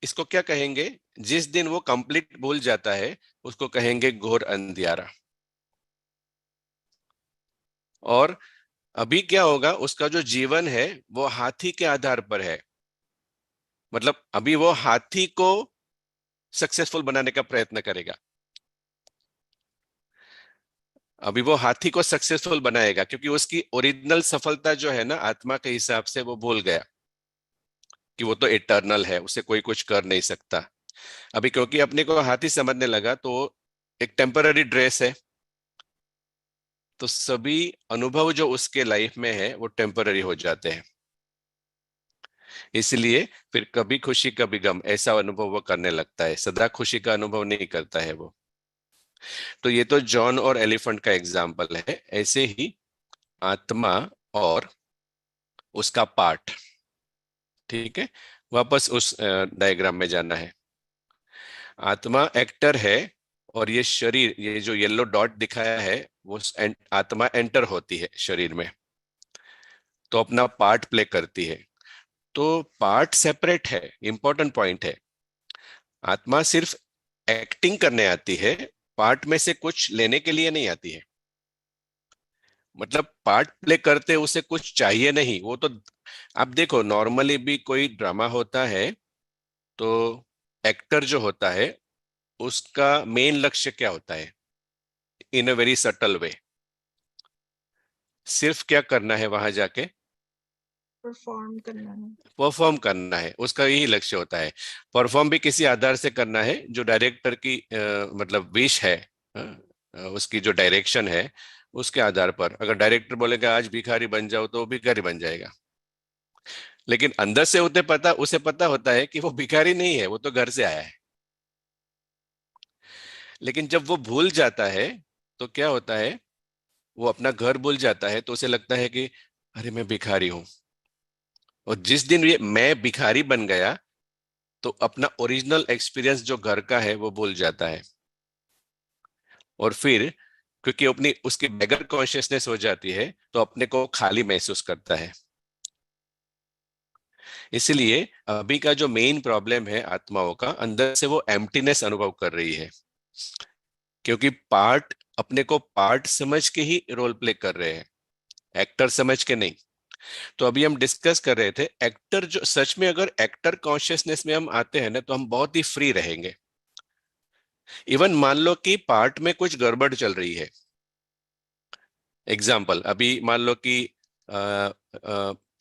इसको क्या कहेंगे, जिस दिन वो कंप्लीट भूल जाता है उसको कहेंगे घोर अंधियारा। और अभी क्या होगा, उसका जो जीवन है वो हाथी के आधार पर है। मतलब अभी वो हाथी को सक्सेसफुल बनाने का प्रयत्न करेगा। अभी वो हाथी को सक्सेसफुल बनाएगा क्योंकि उसकी ओरिजिनल सफलता जो है ना, आत्मा के हिसाब से वो भूल गया कि वो तो इटर्नल है, उसे कोई कुछ कर नहीं सकता। अभी क्योंकि अपने को हाथी समझने लगा तो एक टेम्पररी ड्रेस है, तो सभी अनुभव जो उसके लाइफ में है वो टेम्पररी हो जाते हैं। इसलिए फिर कभी खुशी कभी गम ऐसा अनुभव वो करने लगता है, सदा खुशी का अनुभव नहीं करता है वो। तो ये तो जॉन और एलिफेंट का एग्जाम्पल है। ऐसे ही आत्मा और उसका पार्ट, ठीक है, वापस उस डायग्राम में जाना है। आत्मा एक्टर है और ये शरीर, ये जो येलो डॉट दिखाया है वो आत्मा एंटर होती है शरीर में, तो अपना पार्ट प्ले करती है। तो पार्ट सेपरेट है, इंपॉर्टेंट पॉइंट है। आत्मा सिर्फ एक्टिंग करने आती है, पार्ट में से कुछ लेने के लिए नहीं आती है। मतलब पार्ट प्ले करते उसे कुछ चाहिए नहीं, वो तो आप देखो नॉर्मली भी कोई ड्रामा होता है तो एक्टर जो होता है उसका मेन लक्ष्य क्या होता है, इन अ वेरी सटल वे, सिर्फ क्या करना है वहां जाके, परफॉर्म करना है। परफॉर्म करना है, उसका यही लक्ष्य होता है। परफॉर्म भी किसी आधार से करना है जो डायरेक्टर की मतलब विश है, उसकी जो डायरेक्शन है उसके आधार पर। अगर डायरेक्टर बोलेगा आज भिखारी बन जाओ तो वो भिखारी बन जाएगा, लेकिन अंदर से उसे पता होता है कि वो भिखारी नहीं है, वो तो घर से आया है। लेकिन जब वो भूल जाता है तो क्या होता है, वो अपना घर भूल जाता है तो उसे लगता है कि अरे मैं भिखारी हूं। और जिस दिन ये मैं भिखारी बन गया तो अपना ओरिजिनल एक्सपीरियंस जो घर का है वो भूल जाता है। और फिर क्योंकि अपनी उसकी बेगर कॉन्शियसनेस हो जाती है तो अपने को खाली महसूस करता है। इसलिए अभी का जो मेन प्रॉब्लम है आत्माओं का, अंदर से वो एम्प्टीनेस अनुभव कर रही है, क्योंकि पार्ट अपने को पार्ट समझ के ही रोल प्ले कर रहे हैं, एक्टर समझ के नहीं। तो अभी हम डिस्कस कर रहे थे एक्टर, जो सच में अगर एक्टर कॉन्शियसनेस में हम आते हैं ना तो हम बहुत ही फ्री रहेंगे। इवन मान लो कि पार्ट में कुछ गड़बड़ चल रही है, एग्जाम्पल अभी मान लो कि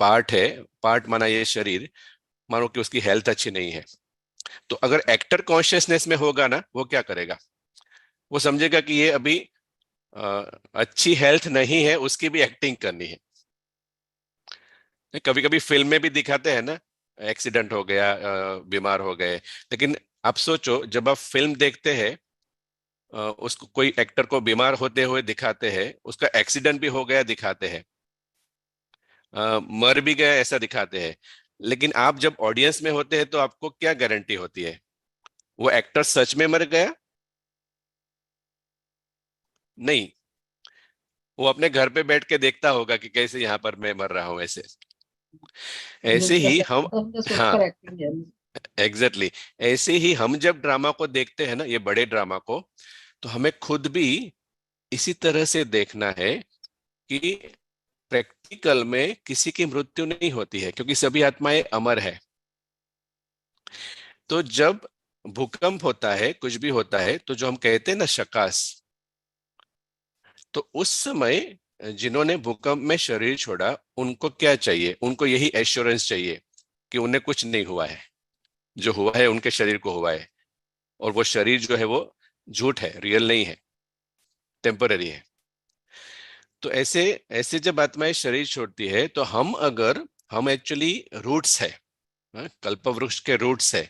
पार्ट है, पार्ट माना ये शरीर, मानो कि उसकी हेल्थ अच्छी नहीं है, तो अगर एक्टर कॉन्शियसनेस में होगा ना वो क्या करेगा, वो समझेगा कि ये अभी अच्छी हेल्थ नहीं है, उसकी भी एक्टिंग करनी है। कभी कभी फिल्म में भी दिखाते हैं ना, एक्सीडेंट हो गया, बीमार हो गए, लेकिन आप सोचो जब आप फिल्म देखते हैं, उसको कोई एक्टर को बीमार होते हुए दिखाते हैं, उसका एक्सीडेंट भी हो गया दिखाते हैं, मर भी गया ऐसा दिखाते हैं, लेकिन आप जब ऑडियंस में होते हैं तो आपको क्या गारंटी होती है, वो एक्टर सच में मर गया? नहीं, वो अपने घर पे बैठ के देखता होगा कि कैसे यहाँ पर मैं मर रहा हूं ऐसे। ऐसे दूसरा ही हम, सेकंड तो हमने हाँ, सोचकर एक्टिंग है। एग्जैक्टली exactly, ऐसे ही हम जब ड्रामा को देखते हैं ना, ये बड़े ड्रामा को, तो हमें खुद भी इसी तरह से देखना है कि प्रैक्टिकल में किसी की मृत्यु नहीं होती है क्योंकि सभी आत्माएं अमर है। तो जब भूकंप होता है, कुछ भी होता है, तो जो हम कहते हैं ना शकास, तो उस समय जिन्होंने भूकंप में शरीर छोड़ा उनको क्या चाहिए, उनको यही एश्योरेंस चाहिए कि उन्हें कुछ नहीं हुआ है, जो हुआ है उनके शरीर को हुआ है, और वो शरीर जो है वो झूठ है, रियल नहीं है, टेम्पररी है। तो ऐसे ऐसे जब आत्माएं शरीर छोड़ती है तो हम एक्चुअली रूट्स है, कल्प वृक्ष के रूट्स है।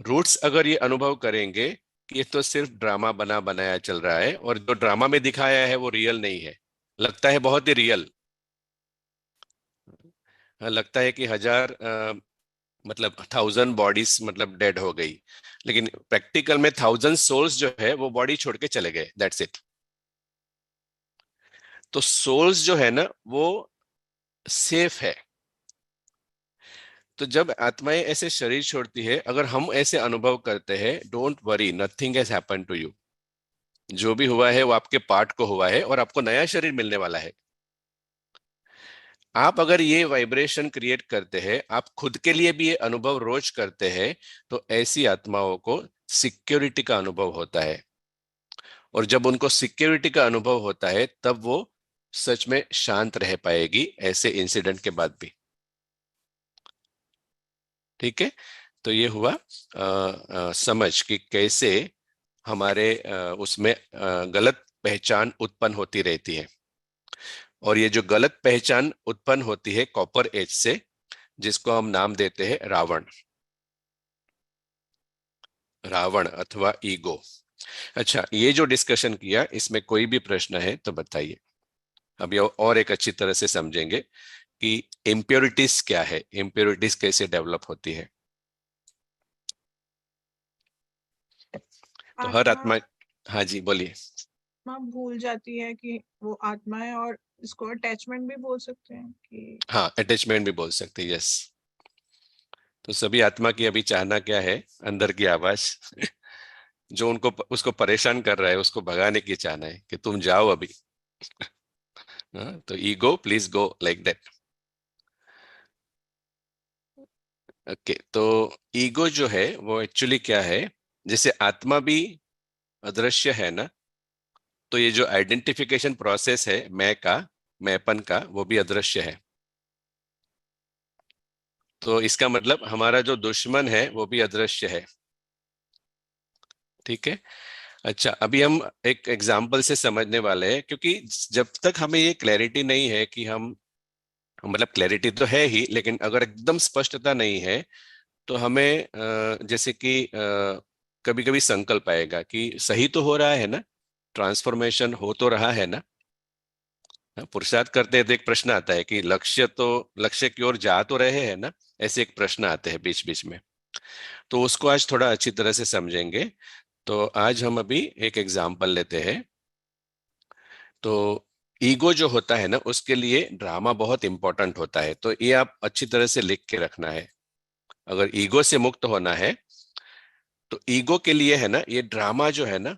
रूट्स अगर ये अनुभव करेंगे कि ये तो सिर्फ ड्रामा बना बनाया चल रहा है और जो ड्रामा में दिखाया है वो रियल नहीं है, लगता है बहुत ही रियल, लगता है कि हजार मतलब 1000 बॉडीज मतलब डेड हो गई, लेकिन प्रैक्टिकल में 1000 सोल्स जो है वो बॉडी छोड़ के चले गए, दैट्स इट। तो सोल्स जो है ना वो सेफ है। तो जब आत्माएं ऐसे शरीर छोड़ती है, अगर हम ऐसे अनुभव करते हैं, don't worry, nothing has happened to you. जो भी हुआ है वो आपके पार्ट को हुआ है और आपको नया शरीर मिलने वाला है। आप अगर ये वाइब्रेशन क्रिएट करते हैं, आप खुद के लिए भी ये अनुभव रोज करते हैं, तो ऐसी आत्माओं को सिक्योरिटी का अनुभव होता है। और जब उनको सिक्योरिटी का अनुभव होता है, तब वो सच में शांत रह पाएगी ऐसे इंसिडेंट के बाद भी। ठीक है, तो ये हुआ समझ कि कैसे हमारे उसमें गलत पहचान उत्पन्न होती रहती है। और ये जो गलत पहचान उत्पन्न होती है कॉपर एज से, जिसको हम नाम देते हैं रावण, रावण अथवा ईगो। अच्छा, ये जो डिस्कशन किया, इसमें कोई भी प्रश्न है तो बताइए। अभी और एक अच्छी तरह से समझेंगे कि इम्प्योरिटीज क्या है, इम्प्योरिटीज कैसे डेवलप होती है। तो हर आत्मा, हाँ जी बोलिए। आत्मा भूल जाती है कि वो आत्मा है, और इसको अटैचमेंट भी बोल सकते हैं कि हाँ, अटैचमेंट भी बोल सकते हैं, यस। तो सभी आत्मा की अभी चाहना क्या है, अंदर की आवाज जो उनको उसको परेशान कर रहा है, उसको भगाने की चाहना है कि तुम जाओ अभी। हाँ, तो ego please go, like that. Okay, तो ईगो जो है वो एक्चुअली क्या है, जैसे आत्मा भी अदृश्य है ना, तो ये जो आइडेंटिफिकेशन प्रोसेस है मैं का, मैंपन का, वो भी अदृश्य है। तो इसका मतलब हमारा जो दुश्मन है वो भी अदृश्य है। ठीक है। अच्छा, अभी हम एक एग्जाम्पल से समझने वाले हैं, क्योंकि जब तक हमें ये क्लैरिटी नहीं है कि हम, मतलब क्लैरिटी तो है ही, लेकिन अगर एकदम स्पष्टता नहीं है, तो हमें जैसे कि कभी कभी संकल्प आएगा कि सही तो हो रहा है ना, ट्रांसफॉर्मेशन हो तो रहा है ना। पुरुषार्थ करते हैं तो एक प्रश्न आता है कि लक्ष्य की ओर जा तो रहे हैं ना, ऐसे एक प्रश्न आते हैं बीच बीच में। तो उसको आज थोड़ा अच्छी तरह से समझेंगे। तो आज हम अभी एक एग्जाम्पल लेते हैं। तो ईगो जो होता है ना, उसके लिए ड्रामा बहुत इंपॉर्टेंट होता है, तो ये आप अच्छी तरह से लिख के रखना है। अगर ईगो से मुक्त होना है, तो ईगो के लिए है ना, ये ड्रामा जो है ना,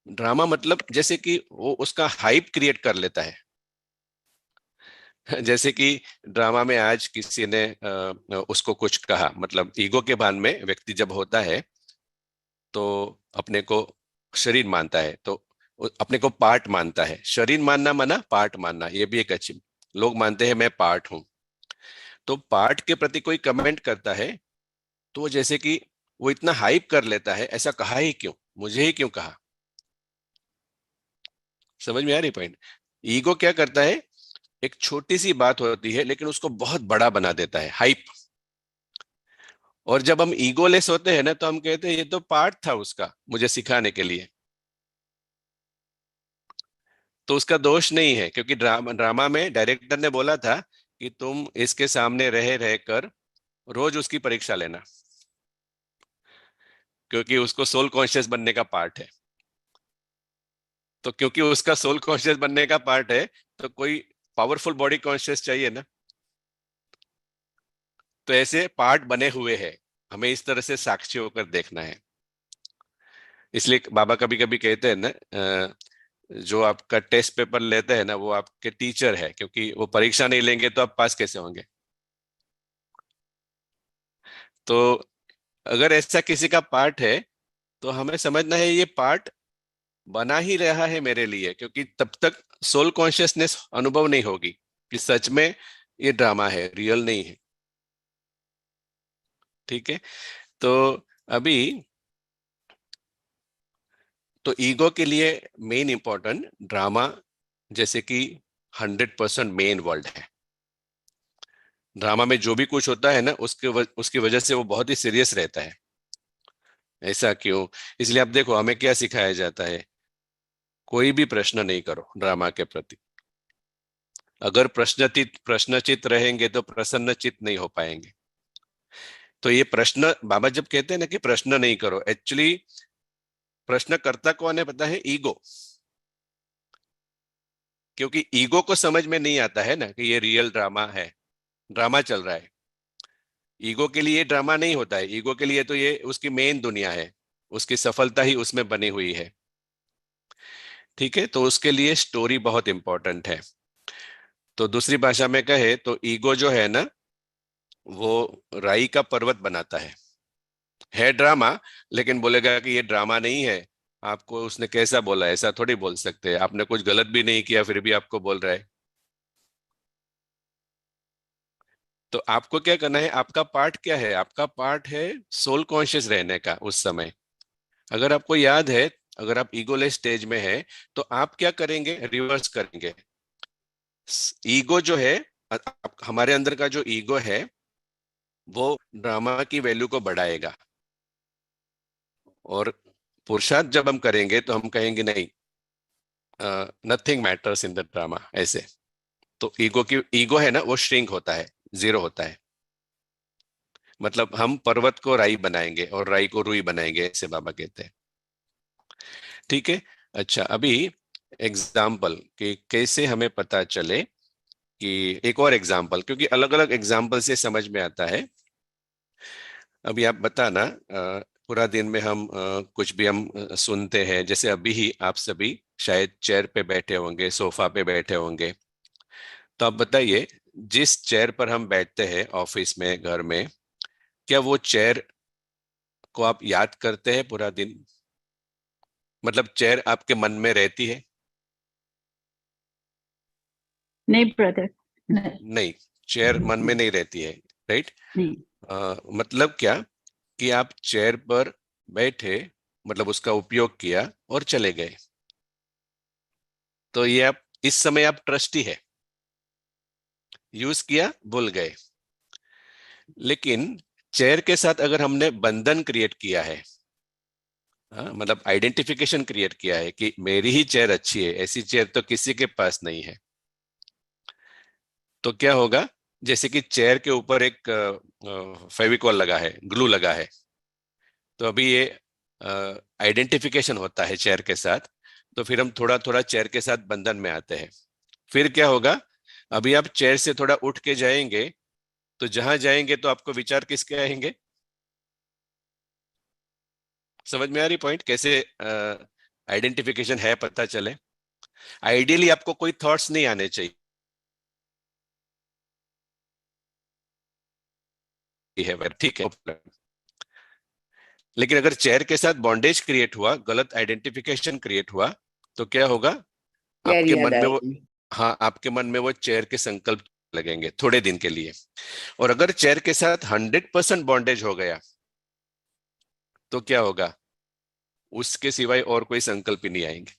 ड्रामा मतलब जैसे कि वो उसका हाइप क्रिएट कर लेता है। जैसे कि ड्रामा में आज किसी ने उसको कुछ कहा, मतलब ईगो के भान में व्यक्ति जब होता है, तो अपने को शरीर मानता है, तो अपने को पार्ट मानता है। शरीर मानना माना पार्ट मानना, ये भी एक अच्छी, लोग मानते हैं मैं पार्ट हूं। तो पार्ट के प्रति कोई कमेंट करता है, तो वो जैसे कि वो इतना हाइप कर लेता है, ऐसा कहा ही क्यों, मुझे ही क्यों कहा। समझ में आ रही पॉइंट। ईगो क्या करता है, एक छोटी सी बात होती है लेकिन उसको बहुत बड़ा बना देता है, हाइप। और जब हम ईगोलेस होते हैं ना, तो हम कहते हैं ये तो पार्ट था उसका मुझे सिखाने के लिए। तो उसका दोष नहीं है, क्योंकि ड्रामा में डायरेक्टर ने बोला था कि तुम इसके सामने रह रहकर रोज उसकी परीक्षा लेना, क्योंकि उसको सोल कॉन्शियस बनने का पार्ट है। तो क्योंकि उसका सोल कॉन्शियस बनने का पार्ट है, तो कोई पावरफुल बॉडी कॉन्शियस चाहिए ना। तो ऐसे पार्ट बने हुए हैं, हमें इस तरह से साक्षी होकर देखना है। इसलिए बाबा कभी कभी कहते हैं ना, जो आपका टेस्ट पेपर लेते हैं ना, वो आपके टीचर है, क्योंकि वो परीक्षा नहीं लेंगे तो आप पास कैसे होंगे। तो अगर ऐसा किसी का पार्ट है, तो हमें समझना है ये पार्ट बना ही रहा है मेरे लिए, क्योंकि तब तक सोल कॉन्शियसनेस अनुभव नहीं होगी कि सच में ये ड्रामा है, रियल नहीं है। ठीक है। तो अभी, तो ईगो के लिए मेन इंपॉर्टेंट ड्रामा, जैसे कि 100% मेन वर्ल्ड है। ड्रामा में जो भी कुछ होता है ना, उसकी वजह से वो बहुत ही सीरियस रहता है। ऐसा क्यों? इसलिए आप देखो हमें क्या सिखाया जाता है, कोई भी प्रश्न नहीं करो ड्रामा के प्रति। अगर प्रश्नचित रहेंगे तो प्रसन्नचित नहीं हो पाएंगे। तो ये प्रश्न, बाबा जब कहते हैं ना कि प्रश्न नहीं करो, एक्चुअली प्रश्नकर्ता कौन है पता है? ईगो। क्योंकि ईगो को समझ में नहीं आता है ना कि ये रियल ड्रामा है, ड्रामा चल रहा है। ईगो के लिए ड्रामा नहीं होता है, ईगो के लिए तो ये उसकी मेन दुनिया है, उसकी सफलता ही उसमें बनी हुई है। ठीक है, तो उसके लिए स्टोरी बहुत इंपॉर्टेंट है। तो दूसरी भाषा में कहे तो ईगो जो है ना, वो राई का पर्वत बनाता है ड्रामा, लेकिन बोलेगा कि ये ड्रामा नहीं है। आपको उसने कैसा बोला, ऐसा थोड़ी बोल सकते हैं, आपने कुछ गलत भी नहीं किया फिर भी आपको बोल रहा है। तो आपको क्या करना है, आपका पार्ट क्या है, आपका पार्ट है सोल कॉन्शियस रहने का उस समय। अगर आपको याद है, अगर आप ईगोलेस स्टेज में है तो आप क्या करेंगे, रिवर्स करेंगे। ईगो जो है, हमारे अंदर का जो ईगो है वो ड्रामा की वैल्यू को बढ़ाएगा, और पुरुषार्थ जब हम करेंगे तो हम कहेंगे नहीं, nothing matters in the drama, ऐसे। तो ईगो है ना, वो श्रिंक होता है, जीरो होता है। मतलब हम पर्वत को राई बनाएंगे और राई को रुई बनाएंगे, ऐसे बाबा कहते हैं। ठीक है। अच्छा, अभी एग्जाम्पल कि कैसे हमें पता चले, कि एक और एग्जाम्पल, क्योंकि अलग अलग एग्जाम्पल से समझ में आता है। अभी आप बताना, पूरा दिन में हम कुछ भी हम सुनते हैं, जैसे अभी ही आप सभी शायद चेयर पे बैठे होंगे, सोफा पे बैठे होंगे। तो आप बताइए, जिस चेयर पर हम बैठते हैं ऑफिस में, घर में, क्या वो चेयर को आप याद करते हैं पूरा दिन? मतलब चेयर आपके मन में रहती है? नहीं ब्रदर, नहीं नहीं, चेयर मन में नहीं रहती है, राइट। नहीं। मतलब क्या, कि आप चेयर पर बैठे, मतलब उसका उपयोग किया और चले गए, तो ये आप इस समय आप ट्रस्टी है, यूज किया, भूल गए। लेकिन चेयर के साथ अगर हमने बंधन क्रिएट किया है, मतलब आइडेंटिफिकेशन क्रिएट किया है कि मेरी ही चेयर अच्छी है, ऐसी चेयर तो किसी के पास नहीं है, तो क्या होगा, जैसे कि चेयर के ऊपर एक फेविकॉल लगा है, ग्लू लगा है, तो अभी ये आइडेंटिफिकेशन होता है चेयर के साथ, तो फिर हम थोड़ा थोड़ा चेयर के साथ बंधन में आते हैं। फिर क्या होगा, अभी आप चेयर से थोड़ा उठ के जाएंगे, तो जहां जाएंगे तो आपको विचार किसके आएंगे? समझ में आ रही पॉइंट, कैसे आइडेंटिफिकेशन है, पता चले। आइडियली आपको कोई थॉट्स नहीं आने चाहिए है, ठीक है। लेकिन अगर चेयर के साथ बॉन्डेज क्रिएट हुआ, गलत आइडेंटिफिकेशन क्रिएट हुआ, तो क्या होगा, यार आपके याद मन में वो, आएगी। हाँ, आपके मन में वो चेयर के संकल्प लगेंगे थोड़े दिन के लिए। और अगर चेयर के साथ 100% बॉन्डेज हो गया, तो क्या होगा, उसके सिवाय और कोई संकल्प ही नहीं आएंगे।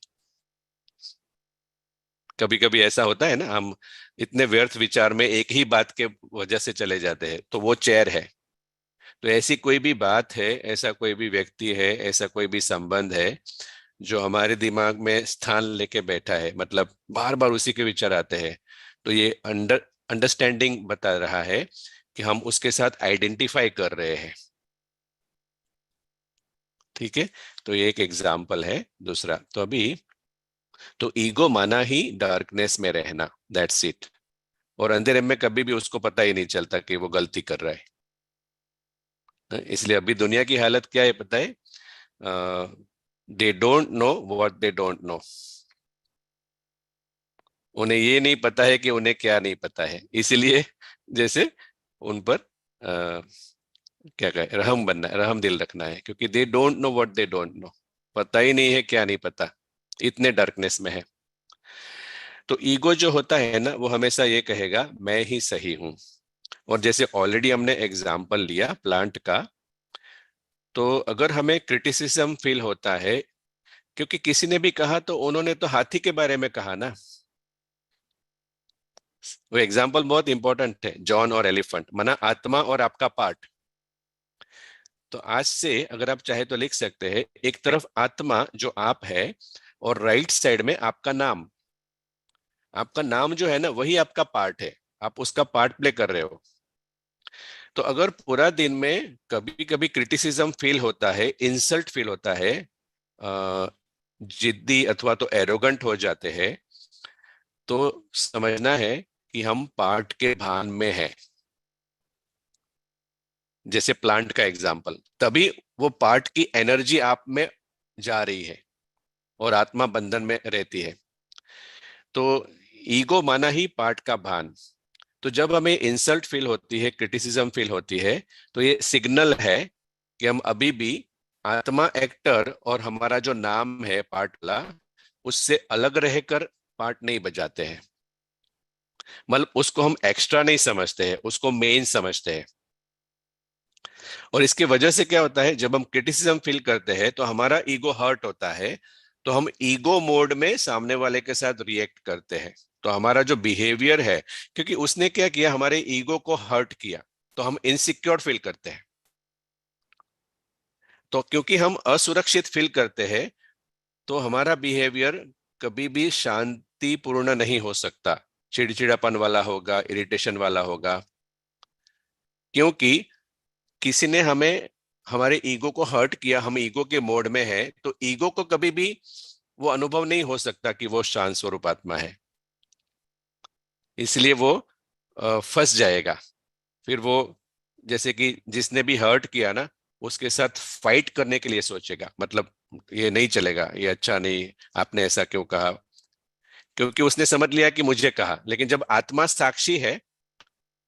कभी कभी ऐसा होता है ना, हम इतने व्यर्थ विचार में एक ही बात के वजह से चले जाते हैं, तो वो चेयर है। तो ऐसी कोई भी बात है, ऐसा कोई भी व्यक्ति है, ऐसा कोई भी संबंध है जो हमारे दिमाग में स्थान लेके बैठा है, मतलब बार बार उसी के विचार आते हैं, तो ये अंडरस्टैंडिंग बता रहा है कि हम उसके साथ आइडेंटिफाई कर रहे हैं। ठीक है, तो ये एक एग्जाम्पल है। दूसरा, तो अभी, तो ईगो माना ही डार्कनेस में रहना, दैट्स इट। और अंधेरे में कभी भी उसको पता ही नहीं चलता कि वो गलती कर रहा है। इसलिए अभी दुनिया की हालत क्या है पता है, they don't know what they don't know. उन्हें ये नहीं पता है कि उन्हें क्या नहीं पता है, इसलिए जैसे उन पर क्या कहे, रहम बनना, रहम दिल रखना है, क्योंकि they don't know what they don't know, पता ही नहीं है क्या नहीं पता, इतने डार्कनेस में है। तो ईगो जो होता है ना, वो हमेशा ये कहेगा मैं ही सही हूं। और जैसे ऑलरेडी हमने एग्जाम्पल लिया प्लांट का, तो अगर हमें क्रिटिसिज्म फील होता है, क्योंकि किसी ने भी कहा, तो उन्होंने तो हाथी के बारे में कहा ना, वो एग्जाम्पल बहुत इंपॉर्टेंट है, जॉन और एलिफेंट, माना आत्मा और आपका पार्ट। तो आज से अगर आप चाहे तो लिख सकते हैं, एक तरफ आत्मा जो आप है, और राइट साइड में आपका नाम। आपका नाम जो है ना, वही आपका पार्ट है, आप उसका पार्ट प्ले कर रहे हो। तो अगर पूरा दिन में कभी कभी क्रिटिसिज्म फील होता है, इंसल्ट फील होता है, अ, जिद्दी अथवा तो एरोगंट हो जाते हैं, तो समझना है कि हम पार्ट के भान में हैं। जैसे प्लांट का एग्जाम्पल, तभी वो पार्ट की एनर्जी आप में जा रही है और आत्मा बंधन में रहती है। तो ईगो माना ही पार्ट का भान। तो जब हमें इंसल्ट फील होती है, क्रिटिसिज्म फील होती है, तो ये सिग्नल है कि हम अभी भी आत्मा एक्टर और हमारा जो नाम है पार्ट वाला, उससे अलग रहकर पार्ट नहीं बजाते हैं। मतलब उसको हम एक्स्ट्रा नहीं समझते हैं, उसको मेन समझते हैं। और इसकी वजह से क्या होता है, जब हम क्रिटिसिज्म फील करते हैं तो हमारा ईगो हर्ट होता है, तो हम ईगो मोड में सामने वाले के साथ रिएक्ट करते हैं। तो हमारा जो बिहेवियर है, क्योंकि उसने क्या किया, हमारे ईगो को हर्ट किया, तो हम इनसिक्योर फील करते हैं। तो क्योंकि हम असुरक्षित फील करते हैं, तो हमारा बिहेवियर कभी भी शांतिपूर्ण नहीं हो सकता, चिड़चिड़ापन वाला होगा, इरिटेशन वाला होगा। क्योंकि किसी ने हमें, हमारे ईगो को हर्ट किया, हम ईगो के मोड में है, तो ईगो को कभी भी वो अनुभव नहीं हो सकता कि वो शांत स्वरूप आत्मा है। इसलिए वो फंस जाएगा। फिर वो, जैसे कि जिसने भी हर्ट किया ना, उसके साथ फाइट करने के लिए सोचेगा, मतलब ये नहीं चलेगा, ये अच्छा नहीं, आपने ऐसा क्यों कहा, क्योंकि उसने समझ लिया कि मुझे कहा। लेकिन जब आत्मा साक्षी है,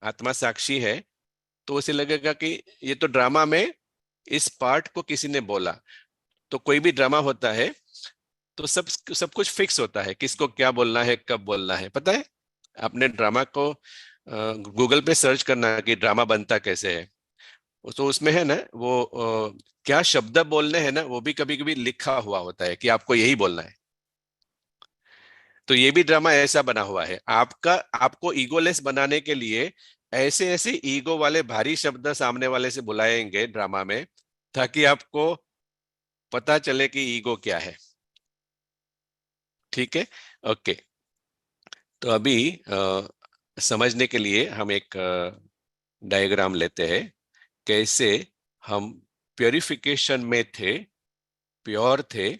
आत्मा साक्षी है, तो उसे लगेगा कि ये तो ड्रामा में इस पार्ट को किसी ने बोला। तो कोई भी ड्रामा होता है तो सब सब कुछ फिक्स होता है, किसको क्या बोलना है, कब बोलना है, पता है। आपने ड्रामा को गूगल पे सर्च करना कि ड्रामा बनता कैसे है, तो उसमें है ना वो क्या शब्द बोलने हैं ना, वो भी कभी कभी लिखा हुआ होता है कि आपको यही बोलना है। तो ये भी ड्रामा ऐसा बना हुआ है, आपका, आपको ईगोलेस बनाने के लिए ऐसे ऐसे ईगो वाले भारी शब्द सामने वाले से बुलाएंगे ड्रामा में, ताकि आपको पता चले कि ईगो क्या है। ठीक है, ओके। तो अभी समझने के लिए हम एक डायग्राम लेते हैं, कैसे हम प्योरिफिकेशन में थे, प्योर थे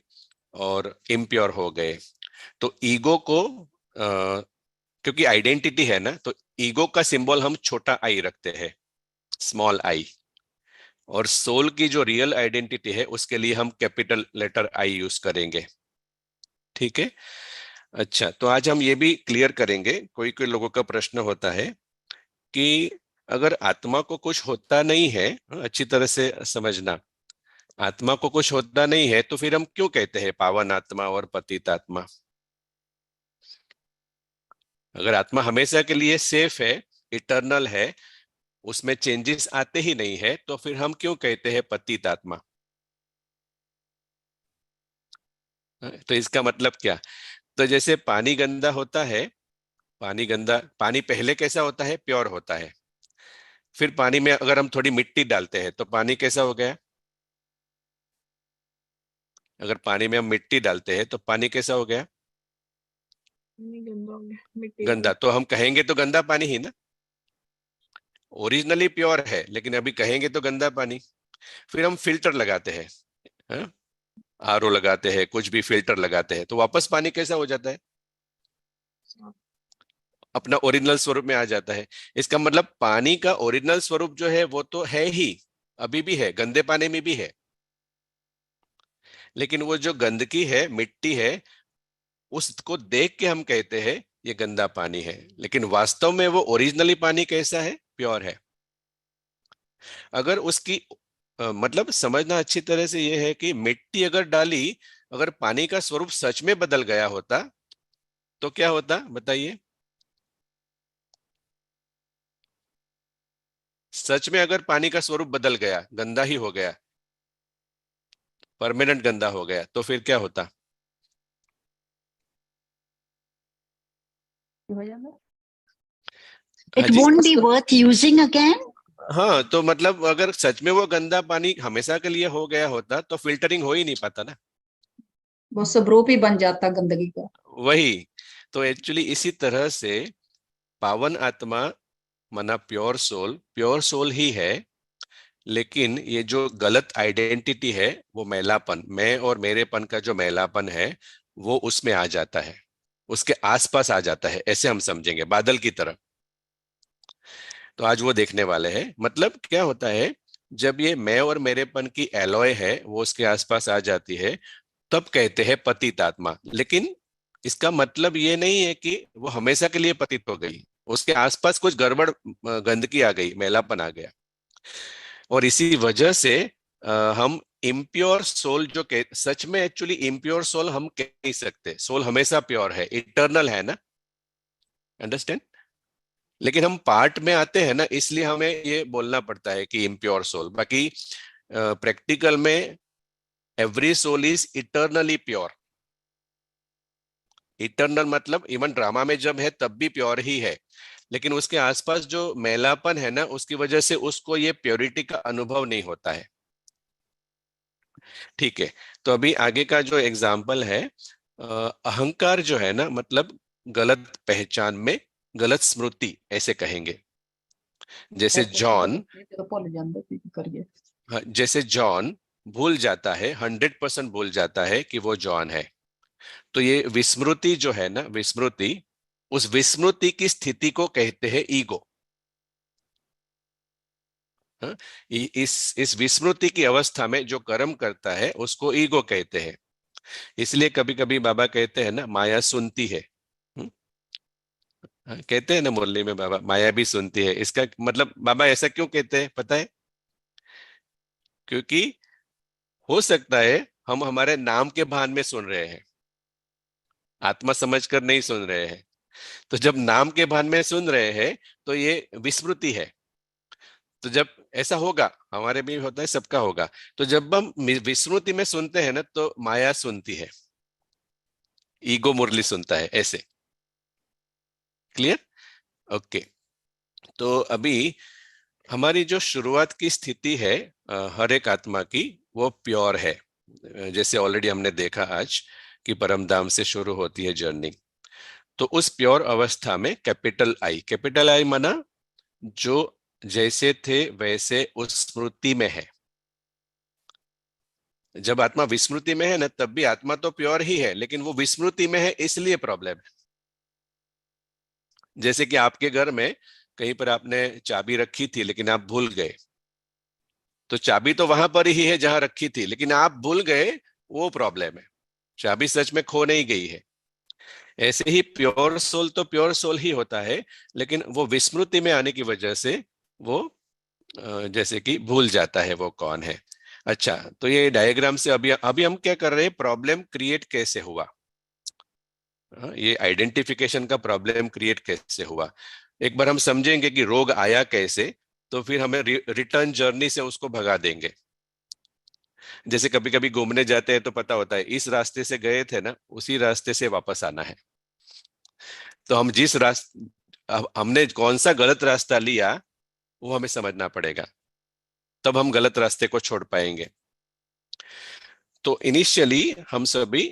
और इम्प्योर हो गए। तो ईगो को क्योंकि आइडेंटिटी है ना, तो ईगो का सिंबल हम छोटा आई रखते हैं, स्मॉल आई। और सोल की जो रियल आइडेंटिटी है, उसके लिए हम कैपिटल लेटर आई यूज करेंगे। ठीक है, अच्छा। तो आज हम ये भी क्लियर करेंगे, कोई कोई लोगों का प्रश्न होता है कि अगर आत्मा को कुछ होता नहीं है, अच्छी तरह से समझना, आत्मा को कुछ होता नहीं है तो फिर हम क्यों कहते हैं पावन आत्मा और पतित आत्मा। अगर आत्मा हमेशा के लिए सेफ है, इटर्नल है, उसमें चेंजेस आते ही नहीं है, तो फिर हम क्यों कहते हैं पतित आत्मा। तो इसका मतलब क्या, तो जैसे पानी गंदा होता है, पानी गंदा, पानी पहले कैसा होता है, प्योर होता है। फिर पानी में अगर हम थोड़ी मिट्टी डालते हैं तो पानी कैसा हो गया। अगर पानी में हम मिट्टी डालते हैं तो पानी कैसा हो गया, नहीं, गंदा हो गया, मिट्टी हो गंदा। गई। तो हम कहेंगे तो गंदा पानी ही ना, ओरिजिनली प्योर है लेकिन अभी कहेंगे तो गंदा पानी। फिर हम फिल्टर लगाते हैं, हाँ? आरओ लगाते हैं, कुछ भी फिल्टर लगाते हैं, तो वापस पानी कैसा हो जाता है, साफ। अपना ओरिजिनल स्वरूप में आ जाता है। इसका मतलब पानी का ओरिजिनल स्वरूप जो है वो तो है ही, अभी भी है, गंदे पानी में भी है। लेकिन वो जो गंदगी है, मिट्टी है, उसको देख के हम कहते हैं ये गंदा पानी है, लेकिन वास्तव में वो ओरिजिनली पानी कैसा है, प्योर है। अगर उसकी मतलब समझना अच्छी तरह से ये है कि मिट्टी अगर डाली, अगर पानी का स्वरूप सच में बदल गया होता तो क्या होता, बताइए। सच में अगर पानी का स्वरूप बदल गया, गंदा ही हो गया, परमानेंट गंदा हो गया, तो फिर क्या होता। हो जाएगा। हाँ It ji, won't be worth using again. हाँ, तो मतलब अगर सच में वो गंदा पानी हमेशा के लिए हो गया होता तो फिल्टरिंग हो ही नहीं पाता ना। वो सब रूप ही बन जाता गंदगी का। वही, तो एक्चुअली इसी तरह से पावन आत्मा माना प्योर सोल, प्योर सोल ही है। लेकिन ये जो गलत आइडेंटिटी है, वो मैलापन, मैं और मेरेपन का जो मैलापन है, वो उसमें आ जाता है, उसके आसपास आ जाता है, ऐसे हम समझेंगे, बादल की तरह। तो आज वो देखने वाले हैं। मतलब क्या होता है, जब ये मैं और मेरेपन की एलॉय है वो उसके आसपास आ जाती है, तब कहते हैं पतित आत्मा। लेकिन इसका मतलब ये नहीं है कि वो हमेशा के लिए पतित हो गई, उसके आसपास कुछ गड़बड़, गंदगी आ गई, मैलापन आ गया। और इसी वजह से हम इम्प्योर सोल जो कह, सच में एक्चुअली इम्प्योर सोल हम कह नहीं सकते, सोल हमेशा प्योर है, इटर्नल है ना, अंडरस्टैंड। लेकिन हम पार्ट में आते हैं ना, इसलिए हमें ये बोलना पड़ता है कि इम्प्योर सोल। बाकी प्रैक्टिकल में every soul is eternally pure. Eternal मतलब इवन ड्रामा में जब है तब भी प्योर ही है, लेकिन उसके आसपास जो मैलापन है ना, उसकी वजह से उसको ये प्योरिटी का अनुभव नहीं होता है। ठीक है, तो अभी आगे का जो एग्जाम्पल है, अहंकार जो है ना, मतलब गलत पहचान में गलत स्मृति ऐसे कहेंगे। जैसे ऐसे तो जॉन, बच्चे तो भूल जाते की करिए। हाँ, जैसे जॉन भूल जाता है, 100% भूल जाता है कि वो जॉन है। तो ये विस्मृति जो है ना, विस्मृति, उस विस्मृति की स्थिति को कहते हैं ईगो। हाँ, इस विस्मृति की अवस्था में जो कर्म करता है उसको ईगो कहते हैं। इसलिए कभी कभी बाबा कहते हैं ना, माया सुनती है। हम्म, हाँ, कहते हैं ना मुरली में बाबा, माया भी सुनती है। इसका मतलब बाबा ऐसा क्यों कहते हैं पता है? क्योंकि हो सकता है हम हमारे नाम के भान में सुन रहे हैं, आत्मा समझकर नहीं सुन रहे हैं। तो जब नाम के भान में सुन रहे हैं तो ये विस्मृति है। तो जब ऐसा होगा, हमारे भी होता है, सबका होगा। तो जब हम विस्मृति में सुनते हैं ना, तो माया सुनती है, ईगो मुरली सुनता है, ऐसे। क्लियर? ओके। तो अभी हमारी जो शुरुआत की स्थिति है हर एक आत्मा की, वो प्योर है। जैसे ऑलरेडी हमने देखा आज कि परम धाम से शुरू होती है जर्नी। तो उस प्योर अवस्था में कैपिटल आई माना जो जैसे थे वैसे उस स्मृति में है। जब आत्मा विस्मृति में है ना, तब भी आत्मा तो प्योर ही है, लेकिन वो विस्मृति में है, इसलिए प्रॉब्लम है। जैसे कि आपके घर में कहीं पर आपने चाबी रखी थी लेकिन आप भूल गए, तो चाबी तो वहां पर ही है जहां रखी थी, लेकिन आप भूल गए, वो प्रॉब्लम है। चाबी सच में खो नहीं गई है। ऐसे ही प्योर सोल तो प्योर सोल ही होता है, लेकिन वो विस्मृति में आने की वजह से वो जैसे कि भूल जाता है वो कौन है। अच्छा, तो ये डायग्राम से अभी अभी हम क्या कर रहे हैं, प्रॉब्लम क्रिएट कैसे हुआ। ये आइडेंटिफिकेशन का प्रॉब्लम क्रिएट कैसे हुआ, एक बार हम समझेंगे कि रोग आया कैसे, तो फिर हमें रिटर्न जर्नी से उसको भगा देंगे। जैसे कभी कभी घूमने जाते हैं तो पता होता है इस रास्ते से गए थे ना, उसी रास्ते से वापस आना है। तो हम जिस रास्ते, अब हमने कौन सा गलत रास्ता लिया वो हमें समझना पड़ेगा, तब हम गलत रास्ते को छोड़ पाएंगे। तो इनिशियली हम सभी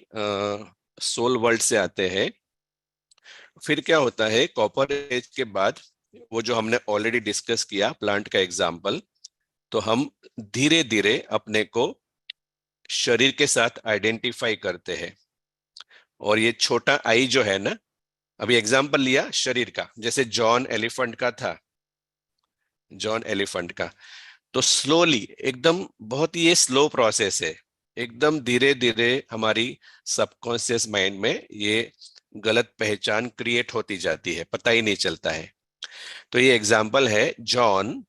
सोल वर्ल्ड से आते हैं। फिर क्या होता है, कॉपर एज के बाद, वो जो हमने ऑलरेडी डिस्कस किया प्लांट का एग्जाम्पल, तो हम धीरे धीरे अपने को शरीर के साथ आइडेंटिफाई करते हैं। और ये छोटा आई जो है ना, अभी एग्जाम्पल लिया शरीर का, जैसे जॉन एलिफेंट का था, जॉन एलिफेंट का। तो स्लोली, एकदम बहुत ही ये स्लो प्रोसेस है, एकदम धीरे धीरे हमारी सबकॉन्शियस माइंड में ये गलत पहचान क्रिएट होती जाती है, पता ही नहीं चलता है। तो ये एग्जाम्पल है जॉन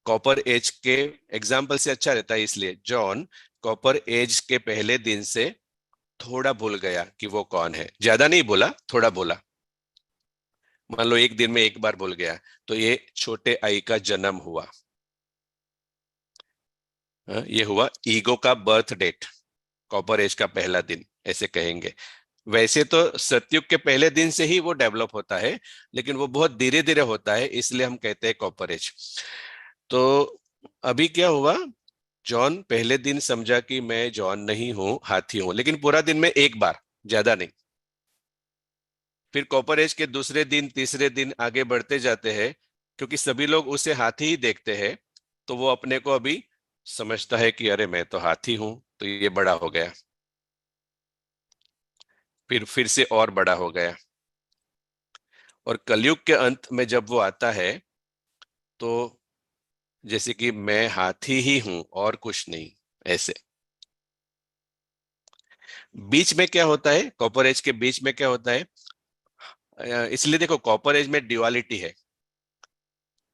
कॉपर एज के, एग्जाम्पल से अच्छा रहता है, इसलिए जॉन कॉपर एज के पहले दिन से थोड़ा भूल गया कि वो कौन है। ज्यादा नहीं बोला, थोड़ा बोला। मान लो एक दिन में एक बार भूल गया, तो ये छोटे आई का जन्म हुआ। ये हुआ ईगो का बर्थ डेट, कॉपर एज का पहला दिन ऐसे कहेंगे। वैसे तो सतयुग के पहले दिन से ही वो डेवलप होता है, लेकिन वो बहुत धीरे धीरे होता है, इसलिए हम कहते हैं कॉपर एज। तो अभी क्या हुआ, जॉन पहले दिन समझा कि मैं जॉन नहीं हूं, हाथी हूं, लेकिन पूरा दिन में एक बार, ज्यादा नहीं। फिर कॉपर एज के दूसरे दिन, तीसरे दिन आगे बढ़ते जाते हैं, क्योंकि सभी लोग उसे हाथी ही देखते हैं, तो वो अपने को अभी समझता है कि अरे मैं तो हाथी हूं, तो ये बड़ा हो गया। फिर से और बड़ा हो गया। और कलयुग के अंत में जब वो आता है, तो जैसे कि मैं हाथी ही हूं और कुछ नहीं, ऐसे। बीच में क्या होता है, कॉपर एज के बीच में क्या होता है, इसलिए देखो कॉपर एज में ड्युअलिटी है।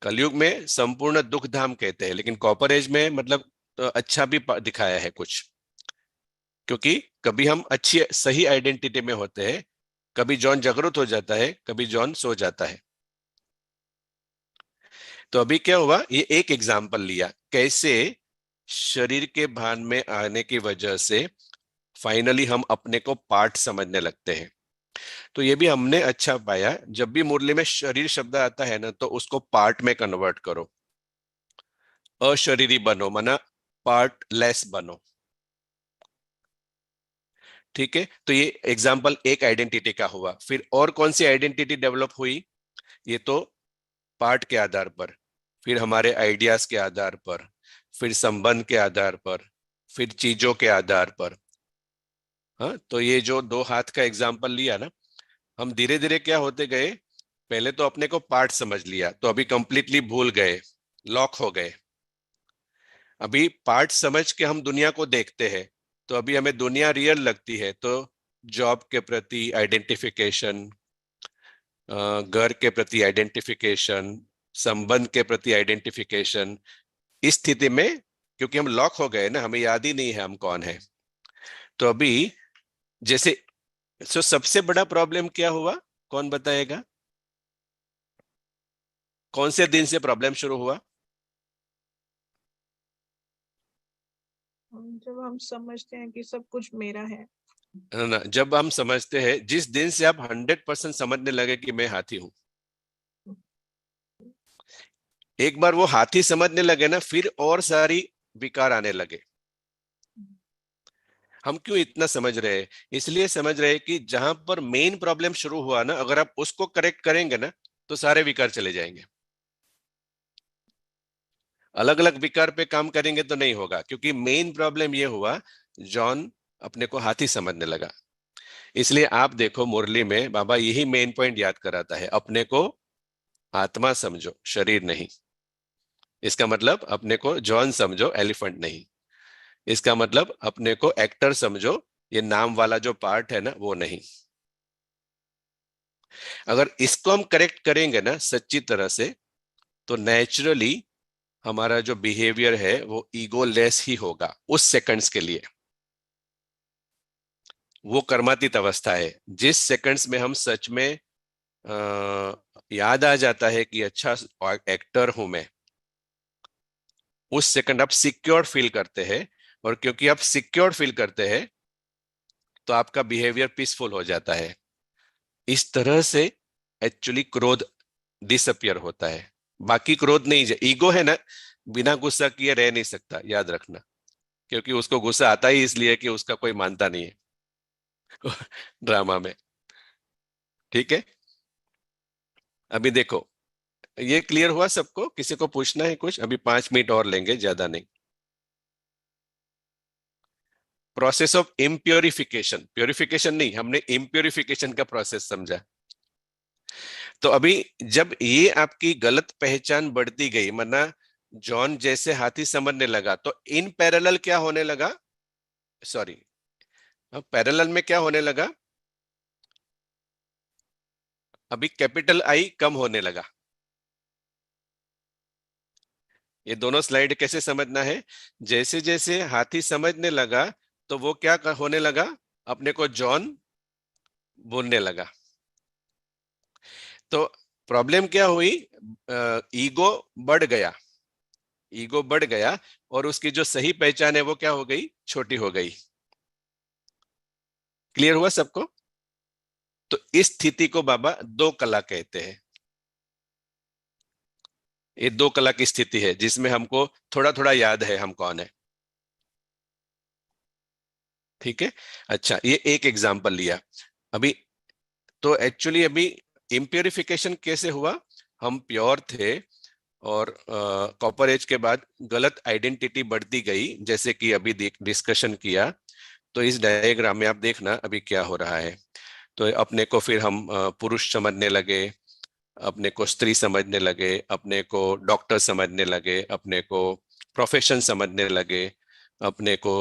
कलयुग में संपूर्ण दुख धाम कहते हैं, लेकिन कॉपर एज में मतलब अच्छा भी दिखाया है कुछ। क्योंकि कभी हम अच्छी सही आइडेंटिटी में होते हैं, कभी जॉन जागृत हो जाता है, कभी जॉन सो जाता है। तो अभी क्या हुआ, ये एक एग्जाम्पल लिया कैसे शरीर के भान में आने की वजह से फाइनली हम अपने को पार्ट समझने लगते हैं। तो ये भी हमने अच्छा पाया, जब भी मुरली में शरीर शब्द आता है ना, तो उसको पार्ट में कन्वर्ट करो। अशरीरी बनो, माना पार्ट लेस बनो। ठीक है, तो ये एग्जाम्पल एक आइडेंटिटी का हुआ। फिर और कौन सी आइडेंटिटी डेवलप हुई, ये तो पार्ट के आधार पर, फिर हमारे आइडियाज के आधार पर, फिर संबंध के आधार पर, फिर चीजों के आधार पर। हाँ, तो ये जो दो हाथ का एग्जाम्पल लिया ना, हम धीरे धीरे क्या होते गए, पहले तो अपने को पार्ट समझ लिया, तो अभी कंप्लीटली भूल गए, लॉक हो गए। अभी पार्ट समझ के हम दुनिया को देखते हैं, तो अभी हमें दुनिया रियल लगती है, तो जॉब के प्रति आइडेंटिफिकेशन, घर के प्रति आइडेंटिफिकेशन, संबंध के प्रति आइडेंटिफिकेशन। इस स्थिति में क्योंकि हम लॉक हो गए ना, हमें याद ही नहीं है हम कौन है। तो अभी जैसे सबसे बड़ा प्रॉब्लम क्या हुआ, कौन बताएगा, कौन से दिन से प्रॉब्लम शुरू हुआ? जब हम समझते हैं कि सब कुछ मेरा है ना, जब हम समझते हैं, जिस दिन से आप 100% समझने लगे कि मैं हाथी हूं, एक बार वो हाथी समझने लगे ना, फिर और सारी विकार आने लगे। हम क्यों इतना समझ रहे हैं, इसलिए समझ रहे हैं कि जहां पर मेन प्रॉब्लम शुरू हुआ ना, अगर आप उसको करेक्ट करेंगे ना, तो सारे विकार चले जाएंगे। अलग अलग विकार पे काम करेंगे तो नहीं होगा, क्योंकि मेन प्रॉब्लम ये हुआ, जॉन अपने को हाथी समझने लगा। इसलिए आप देखो मुरली में बाबा यही मेन पॉइंट याद कराता है, अपने को आत्मा समझो, शरीर नहीं। इसका मतलब अपने को जॉन समझो, एलिफेंट नहीं। इसका मतलब अपने को एक्टर समझो, ये नाम वाला जो पार्ट है ना, वो नहीं। अगर इसको हम करेक्ट करेंगे ना सच्ची तरह से, तो नेचुरली हमारा जो बिहेवियर है वो ईगो लेस ही होगा उस सेकंड्स के लिए। वो कर्मातीत अवस्था है, जिस सेकंड्स में हम सच में याद आ जाता है कि अच्छा एक्टर हूं मैं, उस सेकंड आप सिक्योर फील करते हैं। और क्योंकि आप सिक्योर फील करते हैं, तो आपका बिहेवियर पीसफुल हो जाता है। इस तरह से एक्चुअली क्रोध डिसअपियर होता है। बाकी क्रोध नहीं, ईगो है ना, बिना गुस्सा किए रह नहीं सकता, याद रखना। क्योंकि उसको गुस्सा आता ही इसलिए कि उसका कोई मानता नहीं है ड्रामा में। ठीक है, अभी देखो ये क्लियर हुआ सबको, किसी को पूछना है कुछ? अभी 5 मिनट और लेंगे, ज्यादा नहीं। प्रोसेस ऑफ इम्प्योरिफिकेशन, प्योरिफिकेशन नहीं, हमने इम्प्योरिफिकेशन का प्रोसेस समझा। तो अभी जब ये आपकी गलत पहचान बढ़ती गई, मना जॉन जैसे हाथी समझने लगा, तो इन पैरेलल क्या होने लगा, सॉरी पैरेलल में क्या होने लगा, अभी कैपिटल आई कम होने लगा। ये दोनों स्लाइड कैसे समझना है, जैसे जैसे हाथी समझने लगा, तो वो क्या होने लगा, अपने को जॉन बोलने लगा। तो प्रॉब्लम क्या हुई, ईगो बढ़ गया, ईगो बढ़ गया, और उसकी जो सही पहचान है वो क्या हो गई, छोटी हो गई। क्लियर हुआ सबको? तो इस स्थिति को बाबा दो कला कहते हैं। ये दो कला की स्थिति है, जिसमें हमको थोड़ा थोड़ा याद है हम कौन है। ठीक है, अच्छा ये एक एग्जाम्पल लिया अभी। तो एक्चुअली अभी इम्प्योरिफिकेशन कैसे हुआ, हम प्योर थे, और कॉपर एज के बाद गलत आइडेंटिटी बढ़ती गई, जैसे कि अभी डिस्कशन किया। तो इस डायग्राम में आप देखना अभी क्या हो रहा है। तो अपने को फिर हम पुरुष समझने लगे, अपने को स्त्री समझने लगे, अपने को डॉक्टर समझने लगे, अपने को प्रोफेशन समझने लगे, अपने को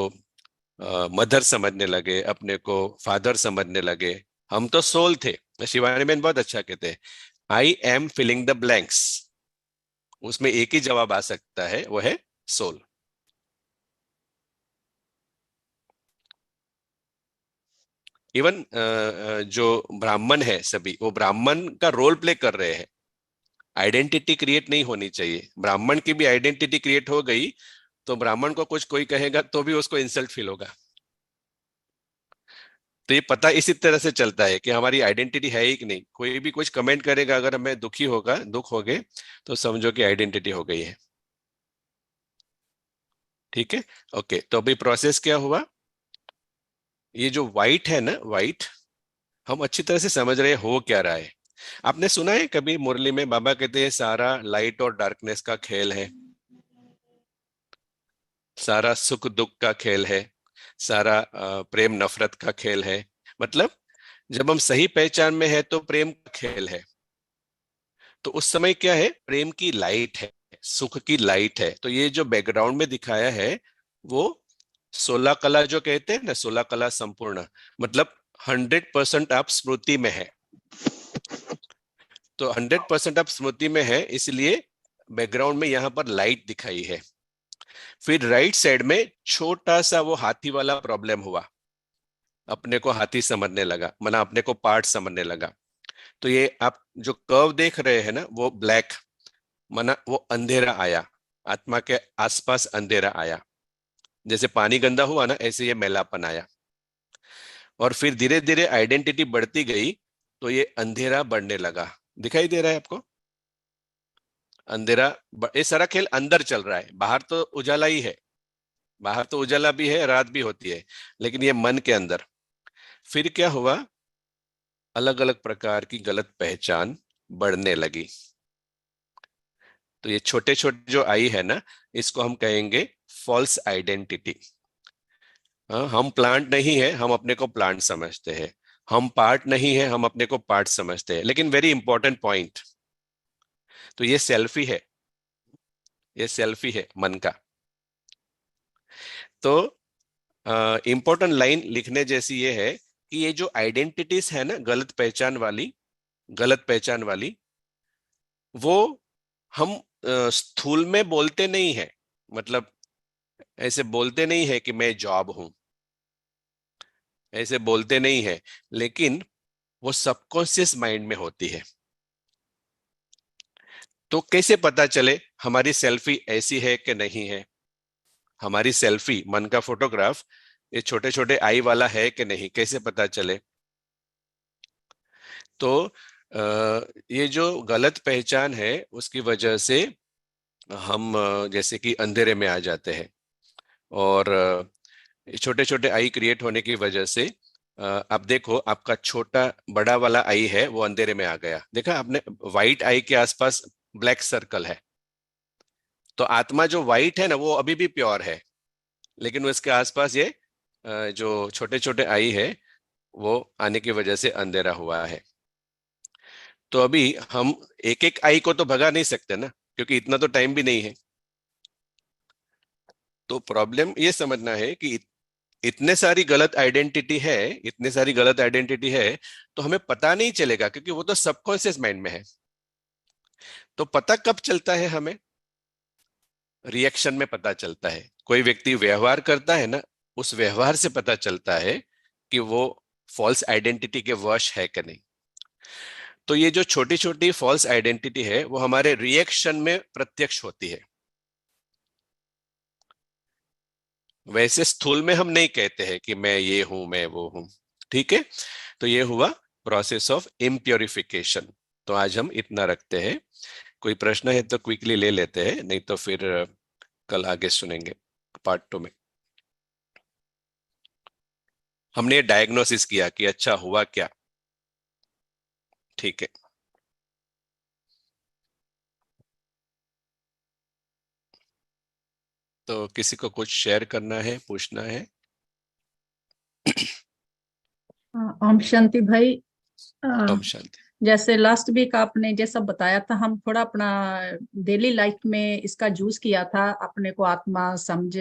मदर समझने लगे, अपने को फादर समझने लगे। हम तो सोल थे। शिवानी बहन बहुत अच्छा कहते हैं, I am filling the blanks. उसमें एक ही जवाब आ सकता है, वो है सोल। इवन जो ब्राह्मण है सभी, वो ब्राह्मण का रोल प्ले कर रहे हैं। आइडेंटिटी क्रिएट नहीं होनी चाहिए। ब्राह्मण की भी आइडेंटिटी क्रिएट हो गई तो ब्राह्मण को कुछ कोई कहेगा तो भी उसको इंसल्ट फील होगा। तो ये पता इसी तरह से चलता है कि हमारी आइडेंटिटी है ही कि नहीं। कोई भी कुछ कमेंट करेगा, अगर हमें दुख हो गए, तो समझो कि आइडेंटिटी हो गई है। ठीक है, ओके। तो अभी प्रोसेस क्या हुआ, ये जो व्हाइट है ना, व्हाइट, हम अच्छी तरह से समझ रहे हैं हो क्या रहा है। आपने सुना है कभी मुरली में बाबा कहते हैं सारा लाइट और डार्कनेस का खेल है, सारा सुख दुख का खेल है, सारा प्रेम नफरत का खेल है। मतलब जब हम सही पहचान में है तो प्रेम का खेल है। तो उस समय क्या है, प्रेम की लाइट है, सुख की लाइट है। तो ये जो बैकग्राउंड में दिखाया है वो 16 कला जो कहते हैं ना, 16 कला संपूर्ण, मतलब 100% आप स्मृति में है। तो 100% आप स्मृति में है, इसलिए बैकग्राउंड में यहां पर लाइट दिखाई है। फिर राइट साइड में छोटा सा वो हाथी वाला प्रॉब्लम हुआ, अपने को हाथी समझने लगा, माना अपने को पार्ट समझने लगा। तो ये आप जो कर्व देख रहे हैं ना, वो ब्लैक, माना वो अंधेरा आया, आत्मा के आसपास अंधेरा आया। जैसे पानी गंदा हुआ ना, ऐसे ये मैलापन आया। और फिर धीरे धीरे आइडेंटिटी बढ़ती गई तो ये अंधेरा बढ़ने लगा। दिखाई दे रहा है आपको अंधेरा? ये सारा खेल अंदर चल रहा है, बाहर तो उजाला ही है। बाहर तो उजाला भी है, रात भी होती है, लेकिन ये मन के अंदर। फिर क्या हुआ, अलग अलग प्रकार की गलत पहचान बढ़ने लगी। तो ये छोटे छोटे जो आई है ना, इसको हम कहेंगे फॉल्स आइडेंटिटी। हम प्लांट नहीं है, हम अपने को प्लांट समझते हैं। हम पार्ट नहीं है, हम अपने को पार्ट समझते हैं। लेकिन वेरी इंपॉर्टेंट पॉइंट, तो ये सेल्फी है, ये सेल्फी है मन का। तो इंपॉर्टेंट लाइन लिखने जैसी ये है कि ये जो आइडेंटिटीज है ना, गलत पहचान वाली, गलत पहचान वाली, वो हम स्थूल में बोलते नहीं है। मतलब ऐसे बोलते नहीं है कि मैं जॉब हूं, ऐसे बोलते नहीं है, लेकिन वो सबकॉन्शियस माइंड में होती है। तो कैसे पता चले हमारी सेल्फी ऐसी है कि नहीं है? हमारी सेल्फी, मन का फोटोग्राफ, ये छोटे छोटे आई वाला है कि नहीं, कैसे पता चले? तो ये जो गलत पहचान है उसकी वजह से हम जैसे कि अंधेरे में आ जाते हैं। और छोटे छोटे आई क्रिएट होने की वजह से आप देखो, आपका छोटा बड़ा वाला आई है वो अंधेरे में आ गया। देखा आपने, व्हाइट आई के आसपास ब्लैक सर्कल है। तो आत्मा जो व्हाइट है ना, वो अभी भी प्योर है, लेकिन उसके आसपास ये जो छोटे छोटे आई है वो आने की वजह से अंधेरा हुआ है। तो अभी हम एक एक आई को तो भगा नहीं सकते ना, क्योंकि इतना तो टाइम भी नहीं है। तो प्रॉब्लम ये समझना है कि इतने सारी गलत आइडेंटिटी है, इतने सारी गलत आइडेंटिटी है, तो हमें पता नहीं चलेगा, क्योंकि वो तो सबकॉन्शियस माइंड में है। तो पता कब चलता है हमें? रिएक्शन में पता चलता है। कोई व्यक्ति व्यवहार करता है ना, उस व्यवहार से पता चलता है कि वो फॉल्स आइडेंटिटी के वश है कि नहीं। तो ये जो छोटी छोटी फॉल्स आइडेंटिटी है वो हमारे रिएक्शन में प्रत्यक्ष होती है। वैसे स्थूल में हम नहीं कहते हैं कि मैं ये हूं, मैं वो हूं। ठीक है, तो ये हुआ प्रोसेस ऑफ इम्प्योरिफिकेशन। तो आज हम इतना रखते हैं। कोई प्रश्न है तो क्विकली ले लेते हैं, नहीं तो फिर कल आगे सुनेंगे पार्ट 2 में। हमने डायग्नोसिस किया कि अच्छा हुआ क्या। ठीक है, तो किसी को कुछ शेयर करना है, पूछना है? ओम शांति भाई। ओम शांति। जैसे लास्ट वीक आपने जैसा बताया था, हम थोड़ा अपना डेली लाइफ में इसका यूज किया था, अपने को आत्मा समझ,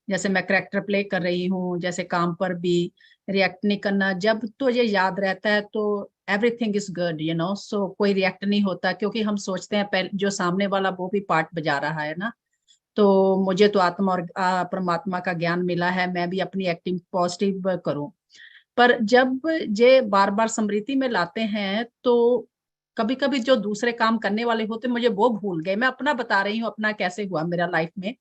जैसे मैं करेक्टर प्ले कर रही हूँ, जैसे काम पर भी रिएक्ट नहीं करना, जब तो ये याद रहता है तो everything is good, you know. So कोई रिएक्ट नहीं होता, क्योंकि हम सोचते हैं पहले जो सामने वाला वो भी पार्ट बजा रहा है ना। तो मुझे तो आत्मा और परमात्मा का ज्ञान मिला है, मैं भी अपनी एक्टिंग पॉजिटिव करूं। पर जब ये बार बार स्मृति में लाते हैं तो कभी कभी जो दूसरे काम करने वाले होते मुझे वो भूल गए। मैं अपना बता रही हूँ, अपना कैसे हुआ मेरा लाइफ में।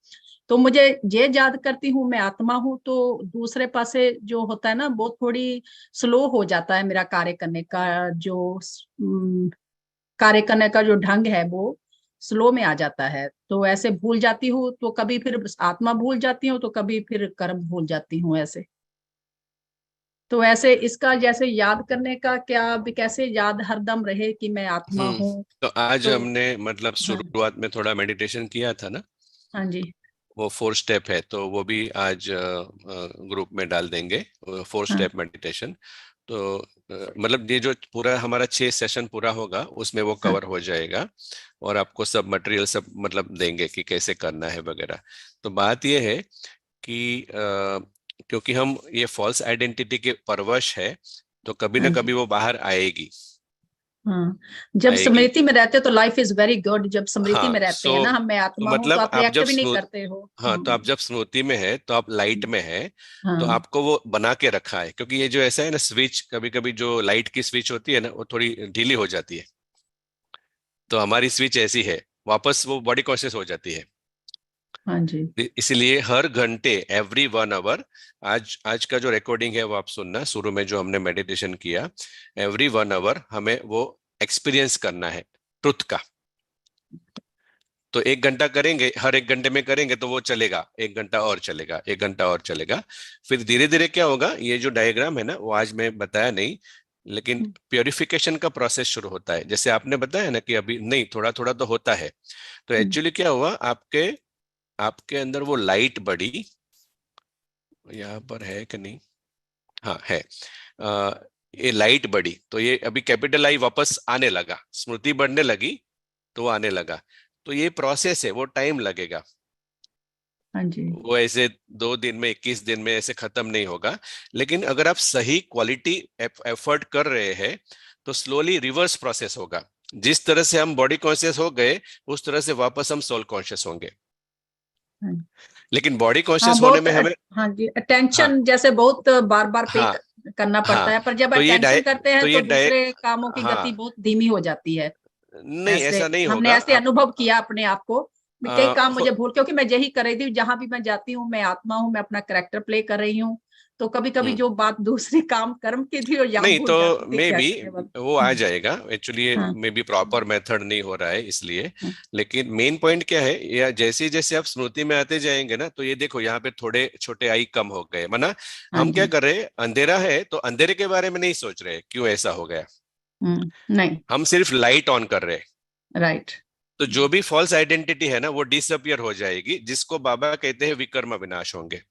तो मुझे ये याद करती हूँ मैं आत्मा हूँ, तो दूसरे पासे जो होता है ना वो थोड़ी स्लो हो जाता है। मेरा कार्य करने का कार्य करने का जो ढंग है वो स्लो में आ जाता है। तो ऐसे भूल जाती हूँ, तो कभी फिर आत्मा भूल जाती हूँ, तो कभी फिर कर्म भूल जाती हूँ ऐसे। तो ऐसे इसका जैसे याद करने का क्या, भी कैसे याद हरदम रहे कि मैं आत्मा हूँ। तो आज तो हमने मतलब हाँ, शुरुआत में थोड़ा मेडिटेशन किया था ना, हाँ जी, वो 4 स्टेप है, तो वो भी आज ग्रुप में डाल देंगे, 4 हाँ, स्टेप मेडिटेशन। तो मतलब ये जो पूरा हमारा 6 सेशन पूरा होगा उसमें वो हाँ, कवर हो जाएगा, और आपको सब मटेरियल सब मतलब देंगे कि कैसे करना है वगैरह। तो बात ये है कि क्योंकि हम ये फॉल्स आइडेंटिटी के परवश है, तो कभी ना हाँ कभी जी, वो बाहर आएगी। हाँ। जब आएगी। स्मृति में रहते हो तो लाइफ इज वेरी गुड। जब स्मृति हाँ में रहते हैं सो ना हम, मैं तो आत्मा हूँ, तो मतलब आप आप रिएक्ट जब भी नहीं करते हो। हाँ, तो आप जब स्मृति में है तो आप लाइट में है, तो हाँ, आपको वो बना के रखा है। क्योंकि ये जो ऐसा है ना स्विच, कभी कभी जो लाइट की स्विच होती है ना वो थोड़ी ढीली हो जाती है, तो हमारी स्विच ऐसी है, वापस वो बॉडी कॉन्शियस हो जाती है। हाँ जी, इसलिए हर घंटे, एवरी 1 आवर, आज आज का जो रिकॉर्डिंग है वो आप सुनना, शुरू में जो हमने मेडिटेशन किया, एवरी 1 आवर हमें वो एक्सपीरियंस करना है ट्रुथ का। तो 1 घंटा करेंगे, हर 1 घंटे में करेंगे तो वो चलेगा, 1 घंटा और चलेगा, 1 घंटा और चलेगा। फिर धीरे धीरे क्या होगा, ये जो डायग्राम है ना वो आज मैं बताया नहीं, लेकिन प्योरिफिकेशन का प्रोसेस शुरू होता है। जैसे आपने बताया ना कि अभी नहीं, थोड़ा थोड़ा तो होता है। तो एक्चुअली क्या हुआ, आपके आपके अंदर वो लाइट बढ़ी, यहाँ पर है कि नहीं, हाँ है। आ, ये लाइट बढ़ी तो ये अभी कैपिटल आई वापस आने लगा, स्मृति बढ़ने लगी तो वो आने लगा। तो ये प्रोसेस है, वो टाइम लगेगा। हाँ जी, वो ऐसे 2 दिन में, 21 दिन में ऐसे खत्म नहीं होगा। लेकिन अगर आप सही क्वालिटी एफर्ट कर रहे हैं तो स्लोली रिवर्स प्रोसेस होगा। जिस तरह से हम बॉडी कॉन्शियस हो गए उस तरह से वापस हम सोल कॉन्शियस होंगे। हाँ। लेकिन बॉडी हाँ कॉन्शियस होने बहुत में हमें, हाँ जी, हाँ अटेंशन जैसे बहुत बार बार पे हाँ करना हाँ, पड़ता है, पर जब तो ये अटेंशन डाय करते तो हैं तो ये डाय दूसरे कामों की गति हाँ, बहुत धीमी हो जाती है। नहीं ऐसे ऐसा नहीं हमने होगा ऐसे आप अनुभव किया अपने आप को। मैं कई काम हो, मुझे भूल, क्योंकि मैं यही कर रही थी, जहां भी मैं जाती हूँ मैं आत्मा हूँ, मैं अपना करेक्टर प्ले कर रही हूँ। तो कभी कभी हम्म, जो बात दूसरी काम कर्म की थी वो यहाँ नहीं भूल तो जाती थी मे क्या बी केवल। वो आ जाएगा। एक्चुअली हाँ, मे बी प्रॉपर मेथड नहीं हो रहा है इसलिए। हाँ, लेकिन मेन पॉइंट क्या है, या जैसे जैसे आप स्मृति में आते जाएंगे ना, तो ये देखो यहाँ पे थोड़े छोटे आई कम हो गए, माना हाँ हम क्या जी, कर रहे हैं, अंधेरा है तो अंधेरे के बारे में नहीं सोच रहे क्यों ऐसा हो गया, नहीं, हम सिर्फ लाइट ऑन कर रहे हैं। राइट। तो जो भी फॉल्स आइडेंटिटी है ना वो डिसअपियर हो जाएगी, जिसको बाबा कहते हैं विकर्म विनाश होंगे।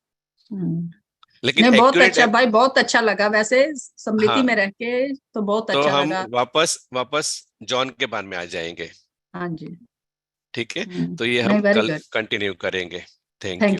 लेकिन नहीं, बहुत एक्यूरेट, अच्छा भाई, बहुत अच्छा लगा वैसे सम्मिलिति हाँ, में रह के, तो बहुत तो अच्छा हम लगा। वापस वापस जॉन के बारे में आ जाएंगे। हाँ जी। ठीक है, तो ये हम नहीं, वेरी कल गुड। कंटिन्यू करेंगे। Thank thank you.